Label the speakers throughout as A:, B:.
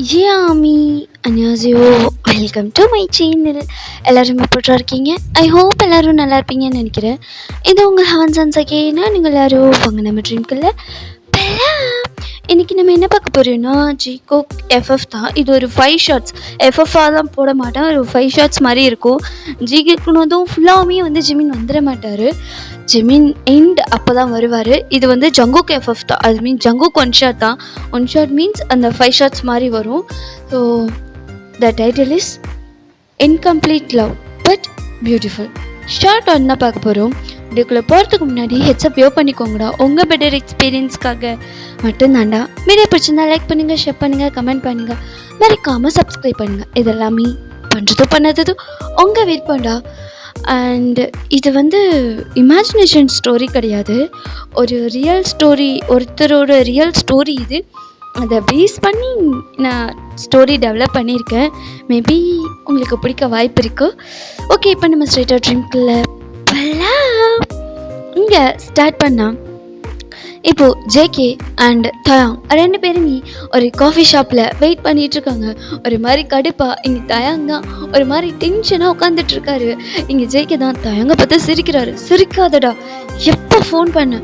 A: Yami, 안녕하세요. Welcome to my channel. எல்லோரும் எப்படிரா இருக்கீங்க? ஐ ஹோப் எல்லோரும் நல்லா இருப்பீங்கன்னு நினைக்கிறேன். இது உங்கள் ஹான்ஸ் அண்ட் சகேனா. நீங்கள் எல்லோரும் வாங்க நம்ம ட்ரீம்குள்ள போகலாம். இன்றைக்கி நம்ம என்ன பார்க்க போகிறோன்னா ஜிகோக் எஃப்எஃப் தான். இது ஒரு 5 ஷார்ட்ஸ். எஃப்எஃப்ஆக தான் போட மாட்டேன், ஒரு 5 ஷார்ட்ஸ் மாதிரி இருக்கும். ஜிகேக்குனதும் ஃபுல்லாகவே வந்து ஜிமின் வந்துட மாட்டார். ஜிமின் எண்ட் அப்போ தான் வருவார். இது வந்து ஜங்குக் எஃப்எஃப் தான். அது மீன்ஸ் ஜங்குக் 1 ஷாட் தான். 1 ஷாட் மீன்ஸ் அந்த 5 ஷார்ட்ஸ் மாதிரி வரும். So the title is incomplete love but beautiful. Short one தான் பார்க்க போகிறோம். இதுக்குள்ளே போகிறதுக்கு முன்னாடி ஹெட்ஸ்அப் யோ பண்ணிக்கோங்கடா, உங்கள் பெட்டர் எக்ஸ்பீரியன்ஸ்க்காக மட்டும்தாண்டா. வீடியோ பிடிச்சிருந்தா லைக் பண்ணுங்கள், ஷேர் பண்ணுங்கள், கமெண்ட் பண்ணுங்கள், மறக்காமல் சப்ஸ்கிரைப் பண்ணுங்கள். இதெல்லாமே பண்ணுறதும் பண்ணதும் உங்கள் விருப்பம்டா. அண்ட் இது வந்து இமேஜினேஷன் ஸ்டோரி கிடையாது, ஒரு ரியல் ஸ்டோரி, ஒருத்தரோட ரியல் ஸ்டோரி இது. அதை பேஸ் பண்ணி நான் ஸ்டோரி டெவலப் பண்ணியிருக்கேன். மேபி உங்களுக்கு பிடிக்க வாய்ப்பு இருக்குது. ஓகே, இப்போ நம்ம ஸ்ட்ரெயிட்டாக ட்ரீம்குள்ளே போகலாம். இங்கே ஸ்டார்ட் பண்ணால் இப்போது ஜேகே அண்ட் தயாங் 2 பேருமே ஒரு காஃபி ஷாப்பில் வெயிட் பண்ணிகிட்ருக்காங்க. ஒரு மாதிரி கடுப்பாக இங்கே தயாங் தான் ஒரு மாதிரி டென்ஷனாக உட்காந்துட்ருக்காரு. இங்கே ஜேகே தான் தயாங்க பார்த்து சிரிக்கிறாரு. சிரிக்காதடா, எப்போ ஃபோன் பண்ண,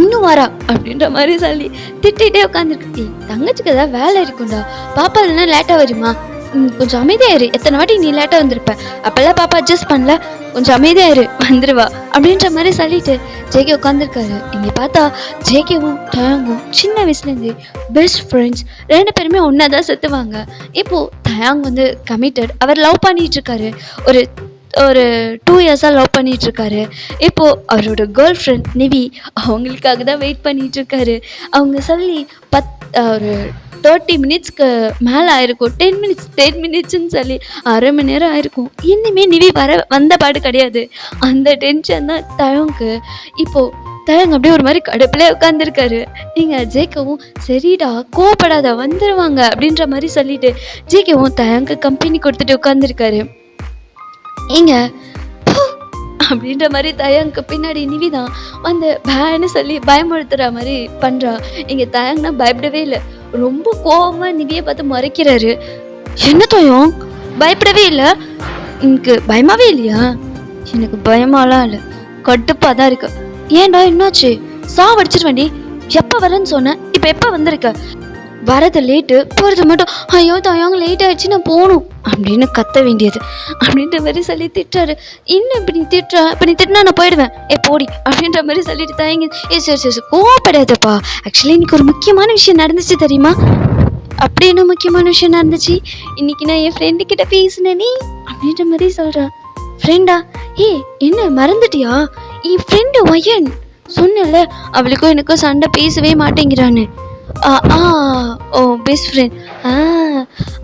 A: இன்னும் வரா அப்படின்ற மாதிரி சொல்லி திட்டிகிட்டே உட்காந்துருக்கு. தங்கச்சிக்கு ஏதாவது வேலை இருக்கும்டா, பாப்பா இல்லைன்னா லேட்டாக வருமா, கொஞ்சம் அமைதியாயிரு, எத்தனை வாட்டி நீ லேட்டாக வந்திருப்ப, அப்போல்லாம் பாப்பா அட்ஜஸ்ட் பண்ணல, கொஞ்சம் அமைதியாயிரு, வந்துடுவா அப்படின்ற மாதிரி சொல்லிட்டு ஜேகே உட்காந்துருக்காரு. இங்கே பார்த்தா ஜேகேவும் தயாங்கும் சின்ன வயசுலேருந்து பெஸ்ட் ஃப்ரெண்ட்ஸ். 2 பேருமே ஒன்றா தான் செத்துவாங்க. இப்போது தயாங் வந்து கமிட்டட், அவர் லவ் பண்ணிகிட்ருக்காரு. ஒரு 2 இயர்ஸாக லவ் பண்ணிகிட்ருக்காரு. இப்போது அவரோட கேர்ள் ஃப்ரெண்ட் நிவி அவங்களுக்காக தான் வெயிட் பண்ணிகிட்ருக்காரு. அவங்க சொல்லி ஒரு 30 மினிட்ஸ்க்கு மேலே ஆயிருக்கும். 10 மினிட்ஸ்ன்னு சொல்லி அரை மணி நேரம் ஆயிருக்கும். இன்னுமே நிவி வந்த பாடு கிடையாது. அந்த டென்ஷன் தான் தயாங்க்கு. இப்போது தயாங் அப்படியே ஒரு மாதிரி கடுப்பிலே உட்காந்துருக்காரு. நீங்கள் ஜேகவும் சரிடா கோவப்படாத வந்துடுவாங்க அப்படின்ற மாதிரி சொல்லிட்டு ஜேகவும் தயாங்க்கு கம்பெனி கொடுத்துட்டு உட்காந்துருக்காரு. இங்கே அப்படின்ற மாதிரி தயாங்க்கு பின்னாடி நிவி தான் வந்து பேன்னு சொல்லி பயமுறுத்துகிற மாதிரி பண்ணுறா. இங்கே தயாங்னா பயப்படவே இல்லை, ரொம்ப கோவமாக நிவியை பார்த்து மறைக்கிறாரு. என்ன தயம் பயப்படவே இல்லை, எனக்கு பயமாவே இல்லையா? எனக்கு பயமாலாம் இல்லை, கட்டுப்பாக தான் இருக்கு. ஏன்டா என்னாச்சு? சாவடிச்சிருவேண்டி. எப்போ வரேன்னு சொன்னேன், இப்போ எப்போ வந்திருக்க? வரது லேட்டு, போகிறது மட்டும் ஐயோ தயாங்க லேட் ஆகிடுச்சு, நான் போகணும் அப்படின்னு கத்த வேண்டியது அப்படின்ற மாதிரி சொல்லி திட்டுறாரு. இன்னும் இப்படி திட்டுறா, இப்போ நீ திட்டினா நான் போயிடுவேன், போடி அப்படின்ற மாதிரி சொல்லிட்டு தயங்கி சரி கோவப்படாதப்பா, ஆக்சுவலி இன்னைக்கு ஒரு முக்கியமான விஷயம் நடந்துச்சு தெரியுமா? அப்படி என்ன முக்கியமான விஷயம் நடந்துச்சு? இன்னைக்கு நான் என் ஃப்ரெண்டுக்கிட்ட பேசினேன் நீ அப்படின்ற மாதிரி சொல்கிறா. ஃப்ரெண்டா? என்ன மறந்துட்டியா? என் ஃப்ரெண்டு ஒயன் சொன்னல, அவளுக்கும் எனக்கும் சண்டை பேசவே மாட்டேங்கிறான்னு. ஓ பெஸ்ட் ஃப்ரெண்ட்.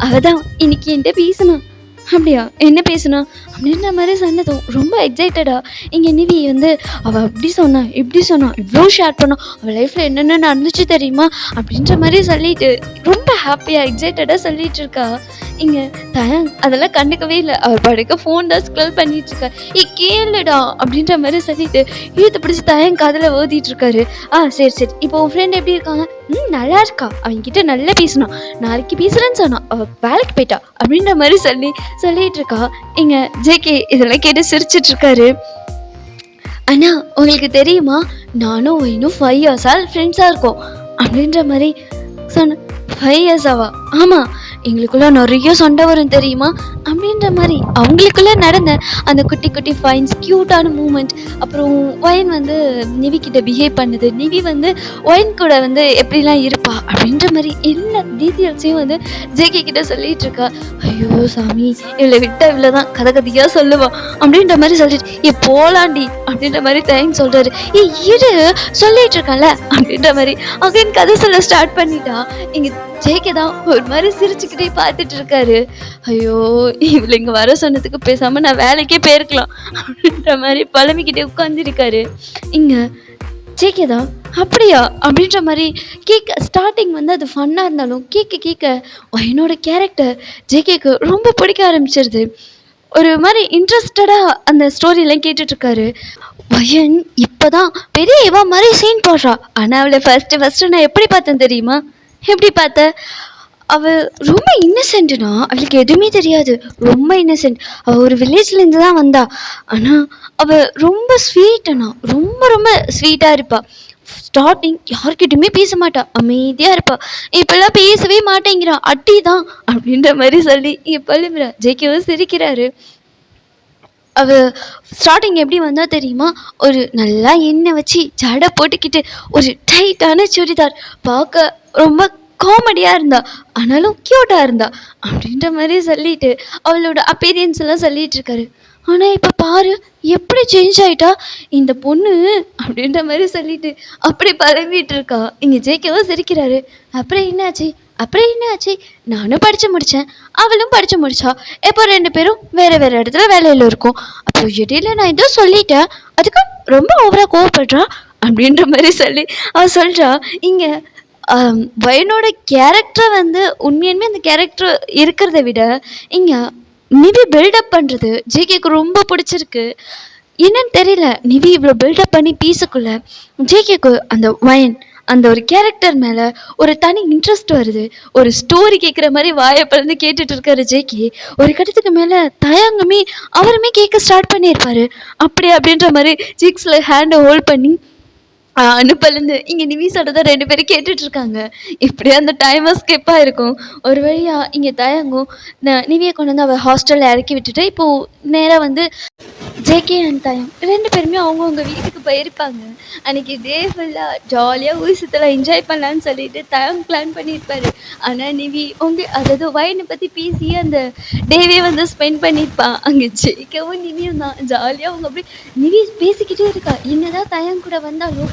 A: அவள் தான் இன்னைக்கு என்கிட்ட பேசணும். அப்படியா, என்ன பேசணும் அப்படின்ற மாதிரி சொன்னதும் ரொம்ப எக்ஸைட்டடா. இங்கே நிவி வந்து அவள் அப்படி சொன்னான் இப்படி சொன்னான், இவ்வளோ ஷேர் பண்ணோம், அவள் லைஃப்பில் என்னென்ன நடந்துச்சு தெரியுமா அப்படின்ற மாதிரி சொல்லிட்டு ரொம்ப ஹாப்பியாக எக்ஸைட்டடாக சொல்லிட்டு இருக்கா. இங்கே தயாங் அதெல்லாம் கண்டுக்கவே இல்லை, அவர் படுக்க ஃபோன் தான் ஸ்க்ரோல் பண்ணிட்டு இருக்கா. கேளுடா அப்படின்ற மாதிரி சொல்லிட்டு இழுத்து பிடிச்சி தயாங் காதில் ஓதிட்டு இருக்காரு. சரி இப்போ உன் ஃப்ரெண்ட் எப்படி இருக்காங்க? நல்லா இருக்கா, அவங்ககிட்ட நல்லா பேசணும், நாளைக்கு பேசுகிறேன்னு சொன்னான், அவள் வேலைக்கு போயிட்டா அப்படின்ற மாதிரி சொல்லிட்டு இருக்கா. இங்கே ஜேகே இதெல்லாம் கேட்டு சிரிச்சிட்டு இருக்காரு. அண்ணா உங்களுக்கு தெரியுமா, நானும் இன்னும் 5 இயர்ஸாக ஃப்ரெண்ட்ஸாக இருக்கோம் அப்படின்ற மாதிரி சொன்னேன். 5 இயர்ஸாவா? ஆமாம், எங்களுக்குள்ள நிறைய சண்டை வரும் தெரியுமா அப்படின்ற மாதிரி அவங்களுக்குள்ள நடந்த அந்த குட்டி குட்டி ஃபைன்ஸ், க்யூட்டான மூமெண்ட், அப்புறம் ஒயன் வந்து நிவி கிட்ட பிஹேவ் பண்ணுது, நிவி வந்து ஒயன் கூட வந்து எப்படிலாம் இருப்பா அப்படின்ற மாதிரி எல்லா டீட்டெயில்ஸையும் வந்து ஜேகே கிட்ட சொல்லிட்டு இருக்கா. ஐயோ சாமி, இவளை விட்டா இவ்வளோ தான் கதை கதையாக சொல்லுவான் அப்படின்ற மாதிரி சொல்லிட்டு போலாண்டி அப்படின்ற மாதிரி தேங்க்ஸ் சொல்கிறாரு. இரு சொல்லிட்டு இருக்கான்ல அப்படின்ற மாதிரி அகைன் கதை சொல்ல ஸ்டார்ட் பண்ணிட்டா. இங்கே ஜேகே தான் ஒரு மாதிரி சிரிச்சுக்கிட்டே பார்த்துட்டு இருக்காரு. ஐயோ இவளை இங்கே வர சொன்னதுக்கு பேசாமல் நான் வேலைக்கே போயிருக்கலாம் அப்படின்ற மாதிரி பழமிக்கிட்டே உட்காந்துருக்காரு. இங்கே ஜேகே தான் அப்படியா அப்படின்ற மாதிரி ஸ்டார்டிங் வந்து அது ஃபன்னாக இருந்தாலும் கேட்க என்னோட கேரக்டர் ஜேகேக்கு ரொம்ப பிடிக்க ஆரம்பிச்சிருது. ஒரு மாதிரி இன்ட்ரெஸ்டடாக அந்த ஸ்டோரியெல்லாம் கேட்டுட்ருக்காரு. வயன் இப்போ தான் பெரிய இவா மாதிரி சீன் போடுறா. ஆனால் அவளை ஃபஸ்ட்டு நான் எப்படி பார்த்தேன் தெரியுமா? எப்படி பார்த்த? அவ ரொம்ப இன்னசென்ட்னா அவளுக்கு எதுவுமே தெரியாது. ரொம்ப இன்னசென்ட். அவ ஒரு வில்லேஜ்ல இருந்து தான் வந்தா. ஆனா அவ ரொம்ப ஸ்வீட்னா ரொம்ப ரொம்ப ஸ்வீட்டா இருப்பா. ஸ்டார்டிங் யார்கிட்டயுமே பேச மாட்டா. அமைதியா இருப்பா. இப்பெல்லாம் பேசவே மாட்டேங்கிறா. அடிதான் அப்படின்ற மாதிரி சொல்லி இப்ப எழுப்புறா. ஜேகேவும் சிரிக்கிறாரு. அவ ஸ்டார்டிங் எப்படி வந்தா தெரியுமா? ஒரு நல்லா எண்ணெய் வச்சு ஜடை போட்டுக்கிட்டு ஒரு டைட்டான சுடிதார், பார்க்க ரொம்ப காமெடியா இருந்தா. ஆனாலும் கியூட்டா இருந்தா. அப்படின்ற மாதிரி சொல்லிட்டு அவளோட அப்பீரியன்ஸ் எல்லாம் சொல்லிட்டு இருக்காரு. ஆனா இப்ப பாரு எப்படி சேஞ்ச் ஆயிட்டா இந்த பொண்ணு அப்படின்ற மாதிரி சொல்லிட்டு அப்படி பரவிட்டு இருக்கா. இங்க ஜேகேவா சிரிக்கிறாரு. அப்புறம் என்னாச்சு? அப்புறம் என்னாச்சு? நானும் படிச்சு முடிச்சேன், அவளும் படிச்சு முடிச்சா. இப்போ 2 பேரும் வேற வேற இடத்துல வேலையில இருக்கோம். அப்போ இடையில நான் ஏதோ சொல்லிட்டேன், அதுக்கு ரொம்ப ஓவரா கோவப்படுறா அப்படின்ற மாதிரி சொல்லி அவ சொல்றா. இங்க வயனோட கேரக்டர் வந்து உண்மையுமே அந்த கேரக்டர் இருக்கிறத விட இங்க நிவி பில்டப் பண்றது ஜேகேக்கு ரொம்ப பிடிச்சிருக்கு. என்னன்னு தெரியல, நிவி இவ்வளோ பில்டப் பண்ணி பீஸுக்குள்ள ஜேகேக்கு அந்த வயன் அந்த ஒரு கேரக்டர் மேல ஒரு தனி இன்ட்ரெஸ்ட் வருது. ஒரு ஸ்டோரி கேட்குற மாதிரி வாயை பிளந்து கேட்டுட்டு இருக்காரு ஜேகே. ஒரு கட்டத்துக்கு மேல தயங்கமே அவருமே கேட்க ஸ்டார்ட் பண்ணியிருப்பாரு. அப்படி அப்படின்ற மாதிரி ஜிக்ஸ்ல ஹேண்டை ஹோல்ட் பண்ணி அனுப்பலேருந்து இங்கே நிவி சொல்கிறத 2 பேரும் கேட்டுட்டு இருக்காங்க. இப்படியே அந்த டைமர் ஸ்கிப் ஆயிருக்கும். ஒரு வழியா இங்கே தயங்கும் நிவியை கொண்டு வந்து அவள் ஹாஸ்டலில் இறக்கி விட்டுட்டு இப்போது நேராக வந்து ஜேகே அண்ட் தயம் 2 பேருமே அவங்கவுங்க வீட்டுக்கு போயிருப்பாங்க. அன்னைக்கு டே ஃபுல்லாக ஜாலியாக ஊர் சுற்றலாம் என்ஜாய் பண்ணலான்னு சொல்லிட்டு தயம் பிளான் பண்ணியிருப்பாரு. ஆனால் நிவி அதாவது வயனை பற்றி பேசி அந்த டேவே வந்து ஸ்பெண்ட் பண்ணியிருப்பான். அங்கே ஜேக்கவும் நிவியும் தான் ஜாலியாக அவங்க அப்படி நிவி பேசிக்கிட்டே இருக்கா. என்னதான் தயம் கூட வந்தாலும்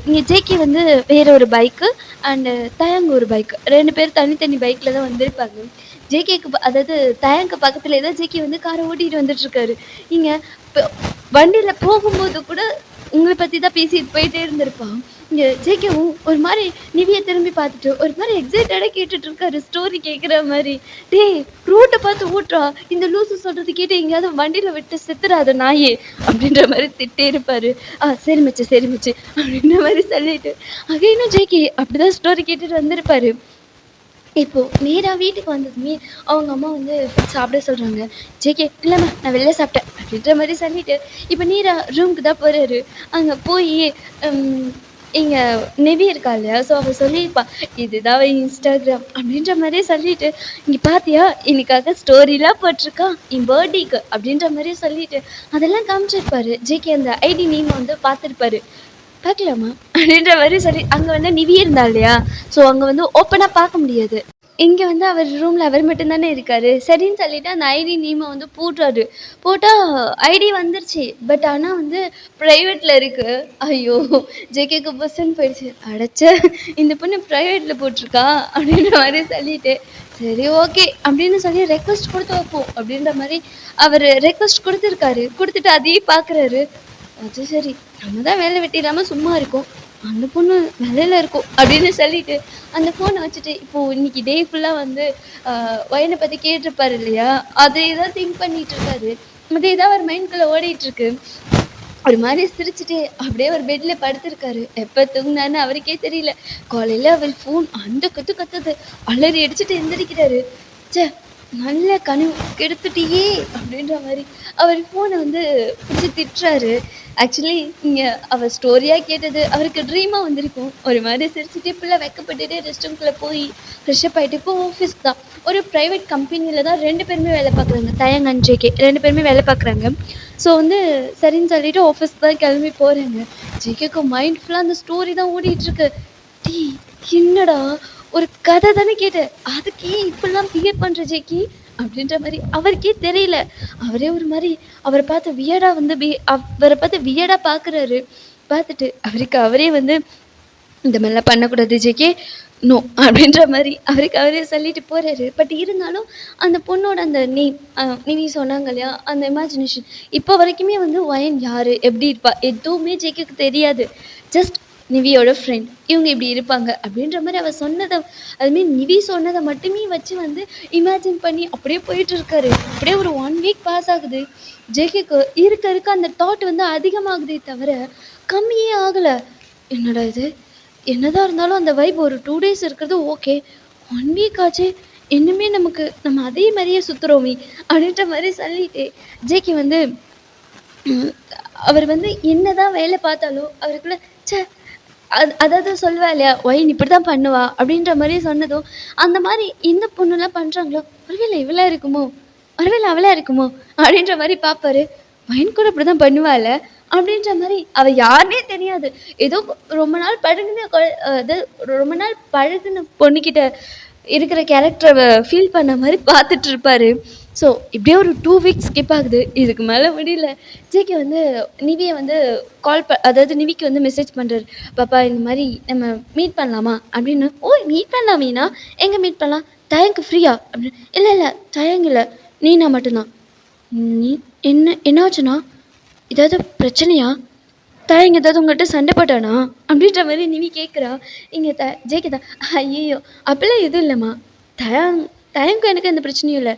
A: இங்கே ஜேகே வந்து வேற ஒரு பைக்கு அண்டு தயங்க ஒரு பைக்கு 2 பேர் தனித்தனி பைக்கில் தான் வந்திருப்பாங்க. ஜேகேக்கு அதாவது தயங்க பக்கத்துல தான் ஜேகே வந்து காரை ஓட்டிட்டு வந்துட்டு இருக்காரு. இங்க வண்டியில போகும்போது கூட உங்களை பத்தி தான் பேசிட்டு போயிட்டே இருந்திருப்பான். இங்க ஜேகேவும் ஒரு மாதிரி நிவியை திரும்பி பார்த்துட்டு ஒரு மாதிரி எக்ஸைட்டடா கேட்டுட்டு இருக்காரு, ஸ்டோரி கேட்குற மாதிரி. டேய் ரூட்டை பார்த்து ஊட்டுறா, இந்த லூசு சொல்றது கேட்டு எங்கேயாவது வண்டியில விட்டு செத்துறாத நாயே அப்படின்ற மாதிரி திட்டே இருப்பாரு. சரி மச்சு சரி மச்சு அப்படின்ற மாதிரி சொல்லிட்டு அகைனும் ஜேகே அப்படிதான் ஸ்டோரி கேட்டுட்டு வந்திருப்பாரு. இப்போது நேராக வீட்டுக்கு வந்ததுமே அவங்க அம்மா வந்து சாப்பிட சொல்கிறாங்க. ஜேகே இல்லைம்மா நான் வெளில சாப்பிட்டேன் அப்படின்ற மாதிரி சொல்லிட்டு இப்போ நேராக ரூமுக்கு தான் போகிறாரு. அங்கே போய் இங்கே நெவி இருக்கா இல்லையா, ஸோ அவள் சொல்லியிருப்பா இதுதான் அவள் இன்ஸ்டாகிராம் அப்படின்ற மாதிரியே சொல்லிட்டு இங்கே பார்த்தியா இன்னைக்காக ஸ்டோரிலாம் போட்டிருக்கா என் பர்த்டேக்கு அப்படின்ற மாதிரியே சொல்லிட்டு அதெல்லாம் காமிச்சிருப்பாரு. ஜேகே அந்த ஐடி நேம் வந்து பார்த்துருப்பாரு. பார்க்கலாமா அப்படின்ற மாதிரி சொல்லி அங்கே வந்து நிவி இருந்தா இல்லையா, ஸோ அங்கே வந்து ஓப்பனாக பார்க்க முடியாது. இங்கே வந்து அவர் ரூமில் அவர் மட்டும்தானே இருக்காரு. சரின்னு சொல்லிட்டு அந்த ஐடி நேமை வந்து போடுறாரு. போட்டால் ஐடி வந்துருச்சு. பட் ஆனால் வந்து ப்ரைவேட்டில் இருக்குது. ஐயோ ஜேகேக்கு பர்சன் போயிடுச்சு. அடைச்ச இந்த பொண்ணு ப்ரைவேட்டில் போட்டிருக்கா அப்படின்ற மாதிரி சொல்லிட்டு சரி ஓகே அப்படின்னு சொல்லி ரெக்வஸ்ட் கொடுத்து வைப்போம் அப்படின்ற மாதிரி அவர் ரெக்வஸ்ட் கொடுத்துருக்காரு. கொடுத்துட்டு அதையும் பார்க்குறாரு. அது சரி நம்ம தான் வேலை வெட்டிடாமல் சும்மா இருக்கோம், அந்த பொண்ணு வேலையில் இருக்கும் அப்படின்னு சொல்லிட்டு அந்த ஃபோனை வச்சுட்டு இப்போது இன்னைக்கு டே ஃபுல்லாக வந்து வயனை பற்றி கேட்டிருப்பாரு இல்லையா, அதை தான் திங்க் பண்ணிட்டு இருக்காரு. அதே தான் அவர் மைண்ட்குள்ளே ஓடிட்டுருக்கு. ஒரு மாதிரி சிரிச்சுட்டு அப்படியே ஒரு பெட்டில் படுத்திருக்காரு. எப்போ தூங்கினான்னு அவருக்கே தெரியல. காலையில் அவர் ஃபோன் அந்த கத்துது. அலறி அடிச்சுட்டு எந்திரிக்கிறாரு. சே நல்ல கனவு கெடுத்துட்டியே அப்படின்ற மாதிரி அவர் ஃபோனை வந்து பிடிச்சி திட்டுறாரு. ஆக்சுவலி இங்கே அவர் ஸ்டோரியாக கேட்டது அவருக்கு ட்ரீமாக வந்திருக்கும். ஒரு மாதிரி சிரிச்சுட்டு ஃபுல்லாக வெக்கப்பட்டுட்டு ரெஸ்ட் ரூம்குள்ளே போய் ஃப்ரெஷ்அப் ஆகிட்டு இப்போ ஆஃபீஸ் தான் ஒரு ப்ரைவேட் கம்பெனியில் தான் 2 பேருமே வேலை பார்க்குறாங்க. தயங் அண்ட் ஜேகே 2 பேருமே வேலை பார்க்குறாங்க. ஸோ வந்து சரின்னு சொல்லிட்டு ஆஃபீஸ் தான் கிளம்பி போகிறாங்க. ஜேகேக்கு மைண்ட் ஃபுல்லாக அந்த ஸ்டோரி தான் ஓடிட்டுருக்கு. டீ என்னடா ஒரு கதை தானே கேட்டேன், அதுக்கு ஏன் இப்படிலாம் பிஹேவ் பண்ணுற ஜேகே அப்படின்ற மாதிரி அவருக்கே தெரியல. அவரே ஒரு மாதிரி அவரை பார்த்து வியடாக வந்து அவரை பார்த்து வியடாக பார்க்குறாரு. பார்த்துட்டு அவருக்கு அவரே வந்து இந்த மாதிரிலாம் பண்ணக்கூடாது ஜேகே நோ அப்படின்ற மாதிரி அவருக்கு அவரே சொல்லிட்டு போகிறாரு. பட் இருந்தாலும் அந்த பொண்ணோட அந்த நேம் நிவி சொன்னாங்க இல்லையா, அந்த இமேஜினேஷன் இப்போ வரைக்குமே வந்து வயன் யார் எப்படி இருப்பா எதுவுமே ஜேகேக்கு தெரியாது. ஜஸ்ட் நிவியோட ஃப்ரெண்ட் இவங்க இப்படி இருப்பாங்க அப்படின்ற மாதிரி அவள் சொன்னதை அதுமாரி நிவி சொன்னதை மட்டுமே வச்சு வந்து இமேஜின் பண்ணி அப்படியே போயிட்டு இருக்காரு. அப்படியே ஒரு 1 வீக் பாஸ் ஆகுது. ஜேகேக்கு இருக்க அந்த தாட் வந்து அதிகமாகுதே தவிர கம்மியே ஆகலை. என்னடா இது, என்னதான் இருந்தாலும் அந்த வைப் ஒரு 2 days இருக்கிறது ஓகே. 1 வீக் ஆச்சு. இன்னுமே நம்ம அதே மாரியே சுத்துறோமே! அப்படின்ற மாரி சொல்லிட்டு, ஜேகே வந்து ம் அவர் வந்து என்னதான் வேலை பார்த்தாலும், அவருக்குள்ள ச்சே! அதாவது சொல்லுவா இல்லையா? "ஒயின் இப்படிதான் பண்ணுவா" அப்படின்ற மாரி சொன்னதும், அந்த மாரி எந்த பொண்ணுலாம் பண்றாங்களோ, "ஒருவேளை இவளா இருக்குமோ? ஒருவேளை அவளா இருக்குமோ?" அப்படின்ற மாரி பார்ப்பாரு. "ஒயின் கூட இப்படிதான் பண்ணுவால்ல?" அப்படின்ற மாரி அவ யாருன்னே தெரியாது. ஏதோ ரொம்ப நாள் பழகுன அது ரொம்ப நாள் பழகுன பொண்ணுகிட்ட இருக்கிற கேரக்டர ஃபீல் பண்ண மாரி பார்த்துட்டு இருப்பாரு. ஸோ இப்படியே ஒரு 2 வீக்ஸ் ஸ்கிப் ஆகுது. இதுக்கு மேல முடியல. ஜேகே வந்து நிவிய வந்து அதாவது நிவிக்கு வந்து மெசேஜ் பண்றாரு. "பாப்பா இந்த மாரி நம்ம மீட் பண்ணலாமா?" அப்படின்னு. "ஓ! மீட் பண்ணலாம் மீனா? எங்க மீட் பண்ணலாம்? டயம்க்கு ஃப்ரீயா?" அப்படின்னு. "இல்ல, இல்ல டயங் இல்ல. நீ நான் மட்டும் தான்." "நீ என்னாச்சுண்ணா? ஏதாவது பிரச்சனையா? தயங் ஏதாவது உங்கள்ட்ட சண்டை போட்டானா?" அப்படின்ற மாரி நிவி கேட்குறா. இங்க ஜேகே தான், "ஐயய்யோ! அப்படிலாம் எதுவும் இல்லம்மா. தயங் தயங்க்கும் எனக்கு எந்த பிரச்சனையும் இல்ல.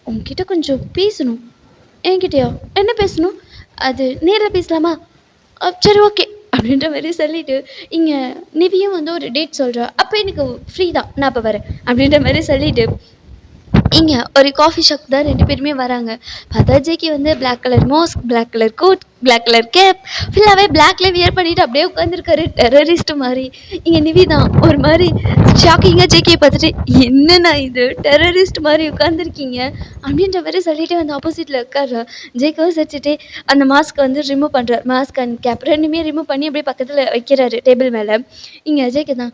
A: உன்கிட்ட கொஞ்சம் பேசணும்." "என்கிட்டயா? என்ன பேசணும்?" "அது நேர்ல பேசலாமா?" சரி ஓகே." அப்படின்ற மாரி சொல்லிட்டு, இங்க நிவியும் வந்து ஒரு டேட் சொல்றா. "அப்ப எனக்கு ஃப்ரீ தான். நான் அப்ப வரேன்." அப்படின்ற மாரி சொல்லிட்டு இங்க ஒரு காஃபி ஷாப் தான் 2 பேருமே வராங்க. பார்த்தா ஜேகே வந்து black colour mask, black colour coat, black colour cap ஃபுல்லாவே பிளாக்ல வியர் பண்ணிட்டு அப்படியே உட்காந்துருக்காரு டெரரிஸ்ட் மாரி. இங்க நிவி தான் ஒரு மாரி ஷாக்கிங்கா ஜேகேய பார்த்துட்டு, "என்னண்ணா இது டெரரிஸ்ட் மாரி உட்காந்துருக்கீங்க?" அப்படின்ற மாரி சொல்லிட்டு வந்து ஆப்போசிட்ல உட்கார்றா. ஜேகேவும் சிரிச்சுட்டே அந்த மாஸ்க்க வந்து ரிமூவ் பண்றாரு. மாஸ்க் அண்ட் கேப் 2மே ரிமூவ் பண்ணி அப்படியே பக்கத்துல வைக்கிறாரு டேபிள் மேல. இங்க ஜேகே தான்,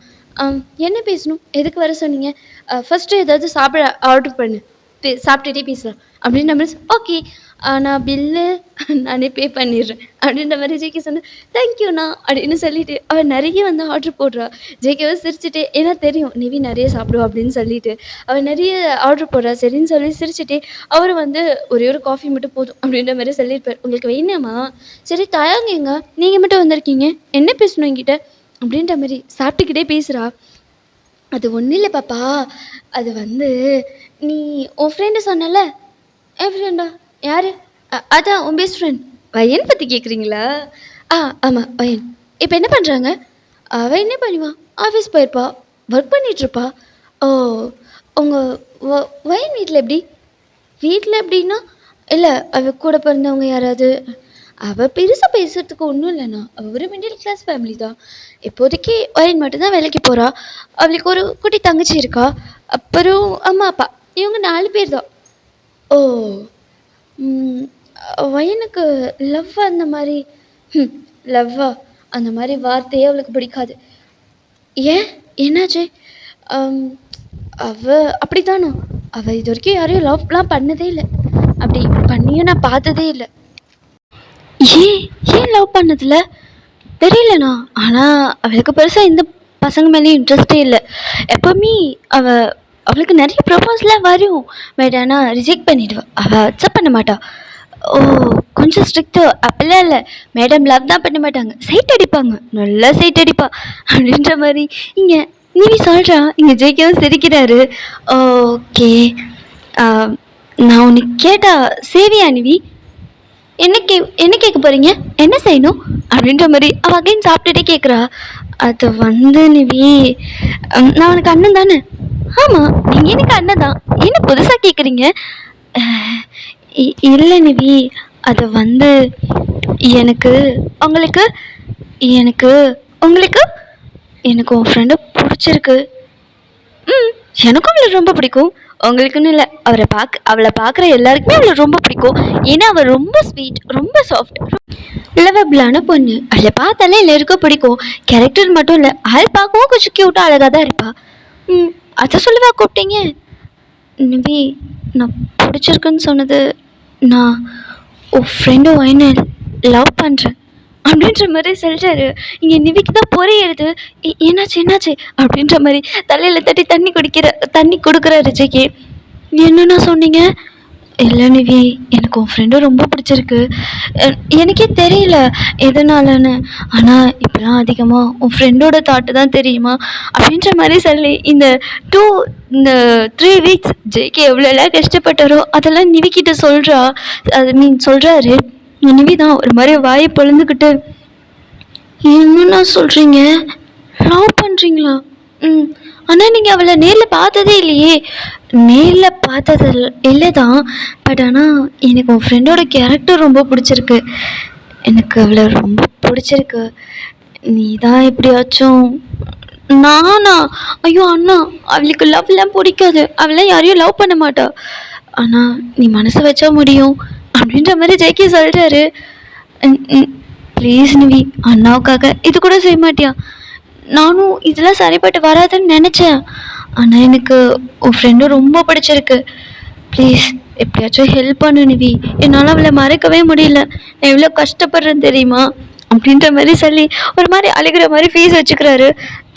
A: என்ன பேசணும்? எதுக்கு வர சொன்னீங்க? ஃபர்ஸ்ட்டு ஏதாவது சாப்பிட ஆர்டர் பண்ணு. சாப்பிட்டுட்டே பேசலாம்." அப்படின்ற மாரி ஓகே. நான் பில்லு நானே பே பண்ணிடுறேன். அப்படின்ற மாரி ஜேகே சொன்னா, "தேங்க்யூண்ணா" அப்படின்னு சொல்லிட்டு அவ நெறைய வந்து ஆர்டர் போடுறா. ஜேகேவும் சிரிச்சுட்டே ஏன்னா தெரியும் நிவி நெறைய சாப்பிடுவா அப்படின்னு சொல்லிட்டு. அவ நெறைய ஆர்டர் போடுறா. சரின்னு சொல்லி சிரிச்சுட்டே, அவரு வந்து "ஒரே ஒரு காஃபி மட்டும் போதும்" அப்படின்ற மாரி சொல்லியிருப்பாரு. "உங்களுக்கு வேணுமா? சரி தயங்க எங்க? நீங்க மட்டும் வந்திருக்கீங்க. என்ன பேசணும் என்கிட்ட?" அப்படின்ற மாரி சாப்பிட்டுக்கிட்டே பேசுறா. "அது ஒண்ணும் இல்ல பாப்பா. அது வந்து நீ உன் ஃப்ரெண்டு சொன்னல்ல." "என் ஃப்ரெண்டா? யாரு?" அதான் உன் பெஸ்ட் ஃப்ரெண்ட்." "வயன் பத்தி கேட்குறீங்களா?" "ஆ ஆமா வயன்." "இப்ப என்ன பண்றாங்க?" "அவ என்ன பண்ணுவா? ஆஃபீஸ் போயிருப்பா. ஒர்க் பண்ணிட்டுருப்பா." "ஓ! உங்க வ வயன் வீட்ல எப்படி?" "வீட்ல எப்படின்னா?" "இல்ல அவ கூட பிறந்தவங்க யாராவது?" "அவ பெருசா பேசுறதுக்கு ஒண்ணும் இல்லண்ணா. அவ ஒரு மிடில் கிளாஸ் ஃபேமிலி தான். இப்போதைக்கு வயன் மட்டும் தான் வேலைக்கு போறா. அவளுக்கு ஒரு குட்டி தங்கச்சி இருக்கா. அப்புறம் அம்மா, அப்பா. இவங்க 4 பேர் தான்." "ஓ! ம். வயனுக்கு லவ் அந்த மாரி." "ஹ்ம். லவ்வா? அந்த மாரி வார்த்தையே அவளுக்கு பிடிக்காது." "ஏன்? என்னாச்சு?" அம் அவ அப்படித்தானா? அவ இதுவரைக்கும் யாரையும் லவ்லாம் பண்ணதே இல்ல. அப்படி பண்ணியும் நான் பார்த்ததே இல்ல." "ஏன்? ஏன் லவ் பண்ணதில்ல?" "தெரியலண்ணா. ஆனா அவளுக்கு பெருசா எந்த பசங்க மேலயும் இன்ட்ரெஸ்ட்டே இல்ல. எப்பவுமே அவ அவளுக்கு நெறைய ப்ரொபோஸ்லாம் வரும். பட் ஆனா ரிஜெக்ட் பண்ணிடுவா. அவ அக்செப்ட் பண்ண மாட்டா." "ஓ! கொஞ்சம் ஸ்ட்ரிக்ட்டோ?" "அப்படிலாம் இல்ல. மேடம் லவ் தான் பண்ண மாட்டாங்க. சைட் அடிப்பாங்க. நல்லா சைட் அடிப்பா." அப்படின்ற மாரி இங்க நிவி சொல்றா. இங்க ஜேகேவும் சிரிக்கிறாரு. "ஓகே. அ நான் ஒண்ணு கேட்டா செய்வியா நிவி?" என்ன கேட்க போறீங்க? என்ன செய்யணும்?" அப்படின்ற மாரி அவ அகைன் சாப்பிட்டுட்டே கேட்குறா. "அது வந்து நிவி, நான் உனக்கு அண்ணன் தானே?" "ஆமா, நீங்க எனக்கு அண்ணன் தான். என்ன புதுசா கேட்குறீங்க?" "அ இல்ல நிவி, அது வந்து எனக்கு உங்களுக்கு எனக்கு உங்களுக்கு எனக்கு உன் ஃப்ரெண்ட புடிச்சிருக்கு." ம். எனக்கும் அவள ரொம்ப பிடிக்கும். உங்களுக்குன்னு இல்ல. அவள பார்க்குற எல்லாருக்குமே அவள ரொம்ப பிடிக்கும். ஏன்னா அவ ரொம்ப ஸ்வீட், ரொம்ப சாஃப்ட், லவபிளான பொண்ணு. அவள பார்த்தாலே எல்லாருக்கும் பிடிக்கும். கேரக்டர் மட்டும் இல்ல, ஆள் பார்க்கவும் கொஞ்சம் கியூட்டா அழகா தான் இருப்பா. ம். அத சொல்லவா கூப்பிட்டீங்க? நிவி, நான் பிடிச்சிருக்குன்னு சொன்னது, நான் உன் ஃப்ரெண்டு ஒயின லவ் பண்றேன்." அப்படின்ற மாரி சொல்றாரு. இங்க நிவிக்கு தான் பொறையேறுது. என்னாச்சு என்னாச்சு?" அப்படின்ற மாரி தலையில தட்டி தண்ணி குடுக்குறாரு ஜேகே. "என்னண்ணா சொன்னீங்க?" "இல்ல நிவி, எனக்கு உன் ஃப்ரெண்ட ரொம்ப பிடிச்சிருக்கு. அ எனக்கே தெரியல எதனாலன்னு. ஆனா இப்பலாம் அதிகமா உன் ஃப்ரெண்டோட தாட்டு தான் தெரியுமா?" அப்படின்ற மாரி சொல்லி இந்த 2 இந்த 3 வீக்ஸ் ஜேகே எவ்வளோலாம் கஷ்டப்பட்டாரோ அதெல்லாம் நிவி கிட்ட சொல்றா. சொல்றாரு. நிவி தான் ஒரு மாரி வாய பொளந்துக்கிட்டு, "என்னண்ணா சொல்றீங்க? லவ் பண்றீங்களா?" "ம். ஆனால் நீங்கள் அவளை நேரில் பார்த்ததே இல்லையே. நேரில் பார்த்தது இல்லை தான். பட் ஆனால் எனக்கு உன் ஃப்ரெண்டோட கேரக்டர் ரொம்ப பிடிச்சிருக்கு. எனக்கு அவளை ரொம்ப பிடிச்சிருக்கு. நீ தான் எப்படியாச்சும். நானா? ஐயோ அண்ணா, அவளுக்கு லவ்லாம் பிடிக்காது. அவளாம் யாரையும் லவ் பண்ண மாட்டா. ஆனால் நீ மனசு வச்சா முடியும் அப்படின்ற மாதிரி ஜெய்கே சொல்கிறாரு. ப்ளீஸ் நிவி, அண்ணாவுக்காக இது கூட செய்ய மாட்டியா? நானும் இதெல்லாம் சரிப்பட்டு வராதுன்னு நினச்சேன். ஆனால் எனக்கு உன் ஃப்ரெண்டு ரொம்ப பிடிச்சிருக்கு. ப்ளீஸ் எப்படியாச்சும் ஹெல்ப் பண்ணு நிவி. என்னால் அவளை மறக்கவே முடியல. நான் எவ்வளோ கஷ்டப்படுறேன்னு தெரியுமா அப்படின்ற மாதிரி சொல்லி ஒரு மாதிரி அழுகிற மாதிரி ஃபீஸ் வச்சுக்கிறாரு.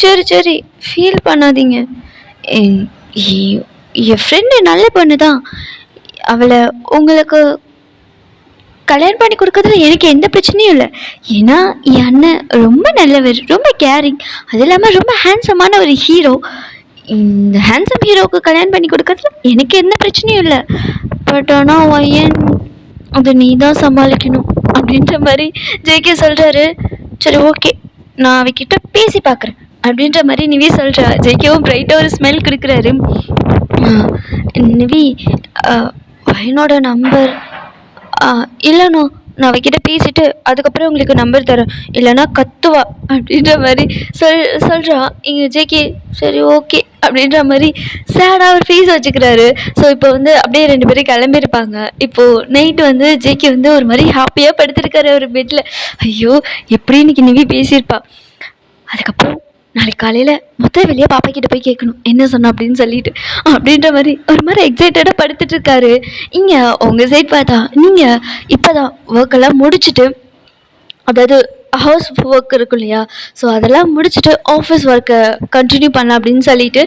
A: சரி சரி, ஃபீல் பண்ணாதீங்க. என் என் ஃப்ரெண்டு நல்ல பொண்ணு தான். அவளை உங்களுக்கு கல்யாணம் பண்ணி கொடுக்கறதுல எனக்கு எந்த பிரச்சனையும் இல்லை. ஏன்னா என் அண்ணன் ரொம்ப நல்லவர், ரொம்ப கேரிங், அது இல்லாமல் ரொம்ப ஹேண்ட்ஸமான ஒரு ஹீரோ. இந்த ஹேண்ட்ஸம் ஹீரோவுக்கு கல்யாணம் பண்ணி கொடுக்கறதுல எனக்கு எந்த பிரச்சனையும் இல்லை. பட் ஆனால் ஒய்யன் அது நீ தான் சமாளிக்கணும் அப்படின்ற மாதிரி ஜெய்கே சொல்கிறாரு. சரி ஓகே, நான் அவகிட்ட பேசி பார்க்குறேன் அப்படின்ற மாதிரி நிவி சொல்கிறா. ஜெய்கேவும் பிரைட்டாக ஒரு ஸ்மெல் கொடுக்குறாரு. நிவி, என்னோட நம்பர் இல்லைண்ணா, நான் அவகிட்ட பேசிட்டு அதுக்கப்புறம் உங்களுக்கு நம்பர் தரேன், இல்லைன்னா கத்துவா அப்படின்ற மாதிரி சொல்கிறா. இங்கே ஜேகே சரி ஓகே அப்படின்ற மாதிரி சேடாக ஒரு ஃபேஸ் வச்சுக்கிறாரு. ஸோ இப்போ வந்து அப்படியே 2 பேரும் கிளம்பியிருப்பாங்க. இப்போது நைட்டு வந்து ஜேகே வந்து ஒரு மாதிரி ஹாப்பியாக படுத்திருக்காரு ஒரு பெட்டில். ஐயோ, எப்படி இன்னைக்கு நிவி பேசியிருப்பா. அதுக்கப்புறம் நாளைக்கு காலையில் மொத்த வெளியே பாப்பா கிட்ட போய் கேட்கணும் என்ன சொன்னா அப்படின்னு சொல்லிட்டு அப்படின்ற மாதிரி ஒரு மாதிரி எக்ஸைட்டடாக படுத்துட்டு இருக்காரு. இங்கே உங்கள் சைட் பார்த்தா நீங்கள் இப்போ தான் ஒர்க்கெல்லாம் முடிச்சுட்டு, அதாவது ஹவுஸ் ஒர்க் இருக்கும் இல்லையா, ஸோ அதெல்லாம் முடிச்சுட்டு ஆஃபீஸ் ஒர்க்கை கண்டினியூ பண்ணலாம் அப்படின்னு சொல்லிட்டு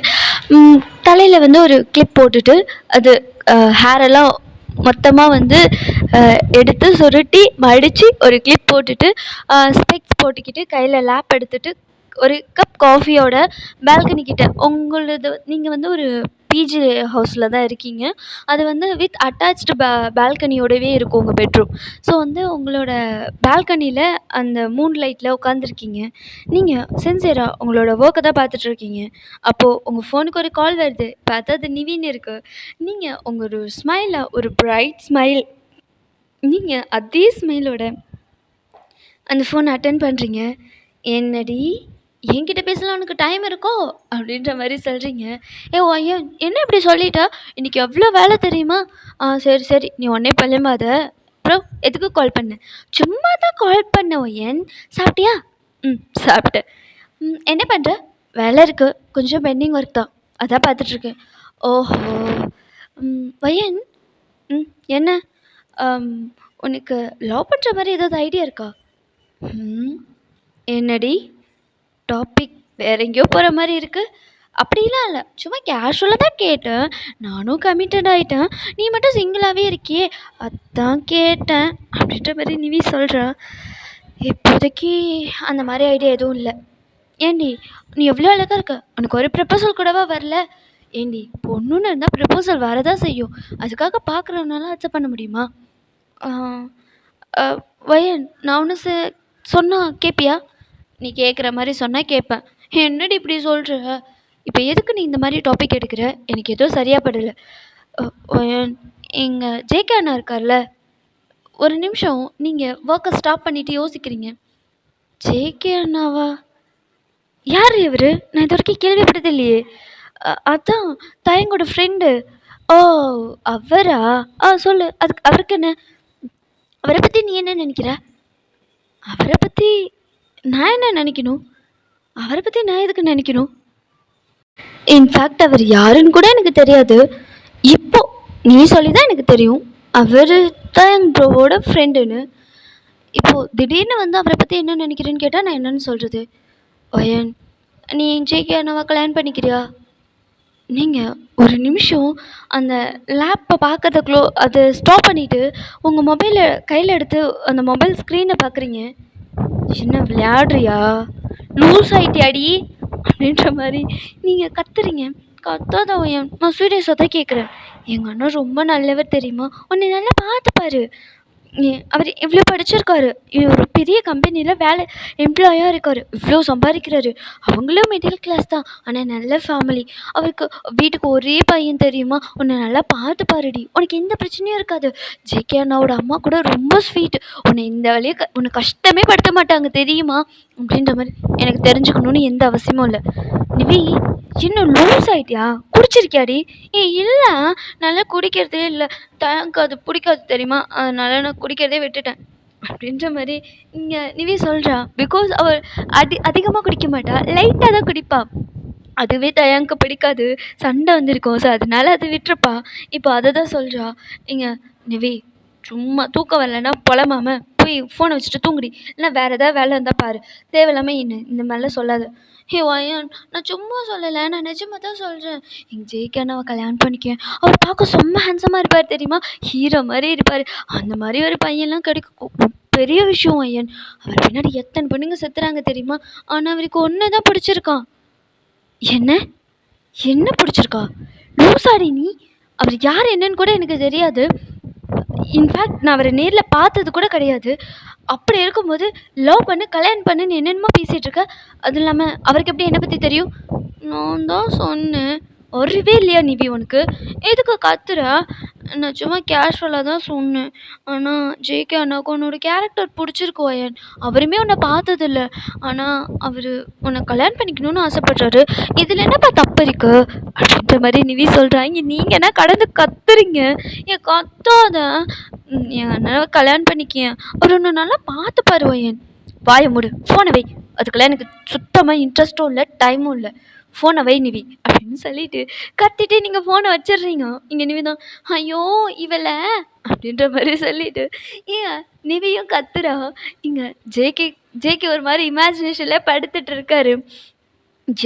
A: தலையில் வந்து ஒரு கிளிப் போட்டுட்டு அது ஹேரெல்லாம் மொத்தமாக வந்து எடுத்து சுருட்டி மடித்து ஒரு கிளிப் போட்டுட்டு ஸ்பெக்ஸ் போட்டுக்கிட்டு கையில் லேப் எடுத்துகிட்டு ஒரு கப் காஃபியோட பால்கனி கிட்ட, உங்களது நீங்கள் வந்து ஒரு பிஜி ஹவுஸில் தான் இருக்கீங்க. அது வந்து வித் அட்டாச்டு பால்கனியோடவே இருக்கும் உங்கள் பெட்ரூம். ஸோ வந்து உங்களோட பால்கனியில் அந்த மூன் லைட்டில் உட்காந்துருக்கீங்க. நீங்கள் சின்சியராக உங்களோட ஒர்க்கை தான் பார்த்துட்ருக்கீங்க. அப்போது உங்கள் ஃபோனுக்கு ஒரு கால் வருது. பார்த்தா அது நிவின்னு இருக்குது. நீங்கள் உங்கள் ஒரு ஸ்மைலை, ஒரு பிரைட் ஸ்மைல், நீங்கள் அதே ஸ்மைலோட அந்த ஃபோன் அட்டன் பண்ணுறீங்க. என்னடி என்கிட்ட பேசலாம் உனக்கு டைம் இருக்கோ அப்படின்ற மாதிரி சொல்கிறீங்க. ஐயன் என்ன இப்படி சொல்லிட்டா, இன்றைக்கி எவ்வளோ வேலை தெரியுமா? சரி சரி, நீ உடனே பழம்பாத. அப்புறம் எதுக்கு கால் பண்ண? சும்மா தான் கால் பண்ண ஒய்யன். சாப்பிட்டியா? சாப்பிட்டேன். என்ன பண்ணுற? வேலை இருக்குது, கொஞ்சம் பெண்டிங் ஒர்க் தான், அதான் பார்த்துட்ருக்கேன். ஓஹோ. ஒய்யன், என்ன உனக்கு லவ் பண்ணுற மாதிரி ஏதாவது ஐடியா இருக்கா? என்னடி டாபிக் வேற எங்கேயோ போகிற மாதிரி இருக்குது? அப்படிலாம் இல்லை, சும்மா கேஷுவலாக தான் கேட்டேன். நானும் கமிட்டட் ஆகிட்டேன், நீ மட்டும் சிங்கிளாகவே இருக்கியே அதான் கேட்டேன் அப்படின்ற மாதிரி நிவி சொல்கிறா. இப்போதைக்கு அந்த மாதிரி ஐடியா எதுவும் இல்லை. ஏண்டி நீ எவ்வளோ அழகாக இருக்க, உனக்கு ஒரு ப்ரப்போசல் கூடவா வரல? ஏண்டி பொண்ணுன்னு இருந்தால் ப்ரப்போசல் வரதான் செய்யும், அதுக்காக பார்க்குறதுனால அக்செப்ட் பண்ண முடியுமா? வயன், நான் ஒன்று சொன்னால் கேட்பியா? நீ கேட்குற மாதிரி சொன்னால் கேட்பேன். என்னடி இப்படி சொல்கிற? இப்போ எதுக்கு நீ இந்த மாதிரி டாபிக் எடுக்கிற? எனக்கு எதுவும் சரியாக படலை. எங்கள் ஜேகே அண்ணா இருக்கார்ல, ஒரு நிமிஷம் நீங்கள் ஒர்க்கை ஸ்டாப் பண்ணிவிட்டு யோசிக்கிறீங்க. ஜேகே அண்ணாவா? யார் இவர்? நான் இது வரைக்கும் கேள்விப்பட்டது இல்லையே. அதான் தயங்கோட ஃப்ரெண்டு. ஓ அவரா? சொல்லு, அதுக்கு அவருக்கு என்ன? அவரை பற்றி நீ என்ன நினைக்கிற? அவரை பற்றி நான் என்ன நினைக்கணும்? அவரை பற்றி நான் எதுக்கு நினைக்கணும்? இன்ஃபேக்ட் அவர் யாருன்னு கூட எனக்கு தெரியாது. இப்போ நீ சொல்லி தான் எனக்கு தெரியும் அவர் தான் என் ப்ரோவோட ஃப்ரெண்டுன்னு. இப்போது திடீர்னு வந்து அவரை பற்றி என்ன நினைக்கிறேன்னு கேட்டால் நான் என்னன்னு சொல்கிறது? ஒயன், நீ ஜேகே அண்ணாவை கல்யாணம் பண்ணிக்கிறியா? நீங்கள் ஒரு நிமிஷம் அந்த லேப்பை பார்க்கறதுக்குள்ளோ அதை ஸ்டாப் பண்ணிவிட்டு உங்கள் மொபைலை கையில் எடுத்து அந்த மொபைல் ஸ்க்ரீனை பார்க்குறீங்க. என்ன விளையாடுறியா? லூஸ் ஆகிட்டியாடி அப்படின்ற மாதிரி நீங்கள் கத்துறீங்க. கத்தாத ஒய்யன், நான் சீரியஸாக தான் கேட்குறேன். எங்கள் அண்ணா ரொம்ப நல்லவர் தெரியுமா, உன்னை நல்லா பார்த்துப்பாரு. அவர் இவ்வளோ படிச்சிருக்காரு, ஒரு பெரிய கம்பெனியில் வேலை எம்ப்ளாயாக இருக்கார், இவ்வளோ சம்பாதிக்கிறாரு. அவங்களும் மிடில் கிளாஸ் தான், ஆனால் நல்ல ஃபேமிலி. அவருக்கு வீட்டுக்கு ஒரே பையன் தெரியுமா, உன்னை நல்லா பார்த்து பாருடி, உனக்கு எந்த பிரச்சனையும் இருக்காது. ஜேகே அண்ணாவோட அம்மா கூட ரொம்ப ஸ்வீட், உன்னை இந்த வேலையை உன்னை கஷ்டமே படுத்த மாட்டாங்க தெரியுமா அப்படின்ற மாதிரி. எனக்கு தெரிஞ்சுக்கணுன்னு எந்த அவசியமும் இல்லை. நிவி, இன்னும் லூஸ் ஆயிட்டியா, குடிச்சிருக்கியாடி? இல்லை, நல்லா குடிக்கிறதே இல்லை, எனக்கு அது பிடிக்காது தெரியுமா, அதனால நான் குடிக்கிறதே விட்டுட்டேன் அப்படின்ற மாதிரி இங்கே நிவி சொல்கிறா. பிகாஸ் அவள் அதிகமாக குடிக்க மாட்டா, லைட்டாக தான் குடிப்பா. அதுவே தயாங்க பிடிக்காது, சண்டை வந்திருக்கும், ஸோ அதனால அது விட்டுருப்பா. இப்போ அதை தான் சொல்கிறா. இங்கே நிவி, சும்மா தூக்கம் வரலன்னா புலமாம போய் ஃபோனை வச்சுட்டு தூங்குடி, இல்லைனா வேறு ஏதாவது வேலை இருந்தால் பாரு, தேவையில்லாமல் இந்த மாதிரிலாம் சொல்லாத. ஹே வயன், நான் சும்மா சொல்லலை, நான் நிஜமாக தான் சொல்கிறேன். எங்கள் ஜெய்க்கு அண்ணாவை கல்யாணம் பண்ணிக்கேன், அவர் பார்க்க செம்ம ஹேண்ட்ஸமாக இருப்பார் தெரியுமா, ஹீரோ மாதிரி இருப்பார். அந்த மாதிரி ஒரு பையன்லாம் கிடைக்கும் பெரிய விஷயம் ஐயன். அவர் பின்னாடி எத்தனை பொண்ணுங்க செத்துறாங்க தெரியுமா, ஆனால் அவருக்கு ஒன்று தான் பிடிச்சிருக்கான். என்ன என்ன பிடிச்சிருக்கா? லூசாடி நீ? அவர் யார் என்னன்னு கூட எனக்கு தெரியாது. இன்ஃபேக்ட் நான் அவரை நேரில் பார்த்தது கூட கிடையாது. அப்படி இருக்கும்போது லவ் பண்ணு, கல்யாணம் பண்ணுன்னு என்னென்னமோ பேசிகிட்டு இருக்க. அதுவும் இல்லாமல் அவருக்கு எப்படி என்னை பற்றி தெரியும்? நான் தான் சொன்னேன். அறிவே இல்லையா நிவி உனக்கு? எதுக்கு கத்துற? நான் சும்மா கேஷுவலாக தான் சொன்னேன். ஆனால் ஜேகே அண்ணாவுக்கு உன்னோட கேரக்டர் பிடிச்சிருக்கு வயன். அவருமே உன்னை பார்த்ததில்ல, ஆனால் அவர் உன்னை கல்யாணம் பண்ணிக்கணும்னு ஆசைப்படுறாரு. இதில் என்னப்பா தப்பு இருக்கு அப்படின்ற மாதிரி நிவி சொல்கிறாங்க. நீங்கள் என்ன கடந்து கத்துறீங்க? ஏன் கத்தாத, என் அண்ணாவை கல்யாணம் பண்ணிக்கேன், அவர் ஒன்று நல்லா பார்த்துப்பாரு வயன். வாயை மூடு, ஃபோனை வை, அதுக்கெல்லாம் எனக்கு சுத்தமாக இன்ட்ரெஸ்ட்டும் இல்லை, டைமும் இல்லை. ஃபோனை வை நிவி அப்படின்னு சொல்லிட்டு கத்திட்டு நீங்கள் ஃபோனை வச்சிடுறீங்க. இங்கே நிவி தான், ஐயோ இவளை அப்படின்ற மாதிரி சொல்லிட்டு ஏன் நிவியும் கத்துறா. இங்கே ஜேகே ஒரு மாதிரி இமேஜினேஷனில் படுத்துட்டு இருக்காரு.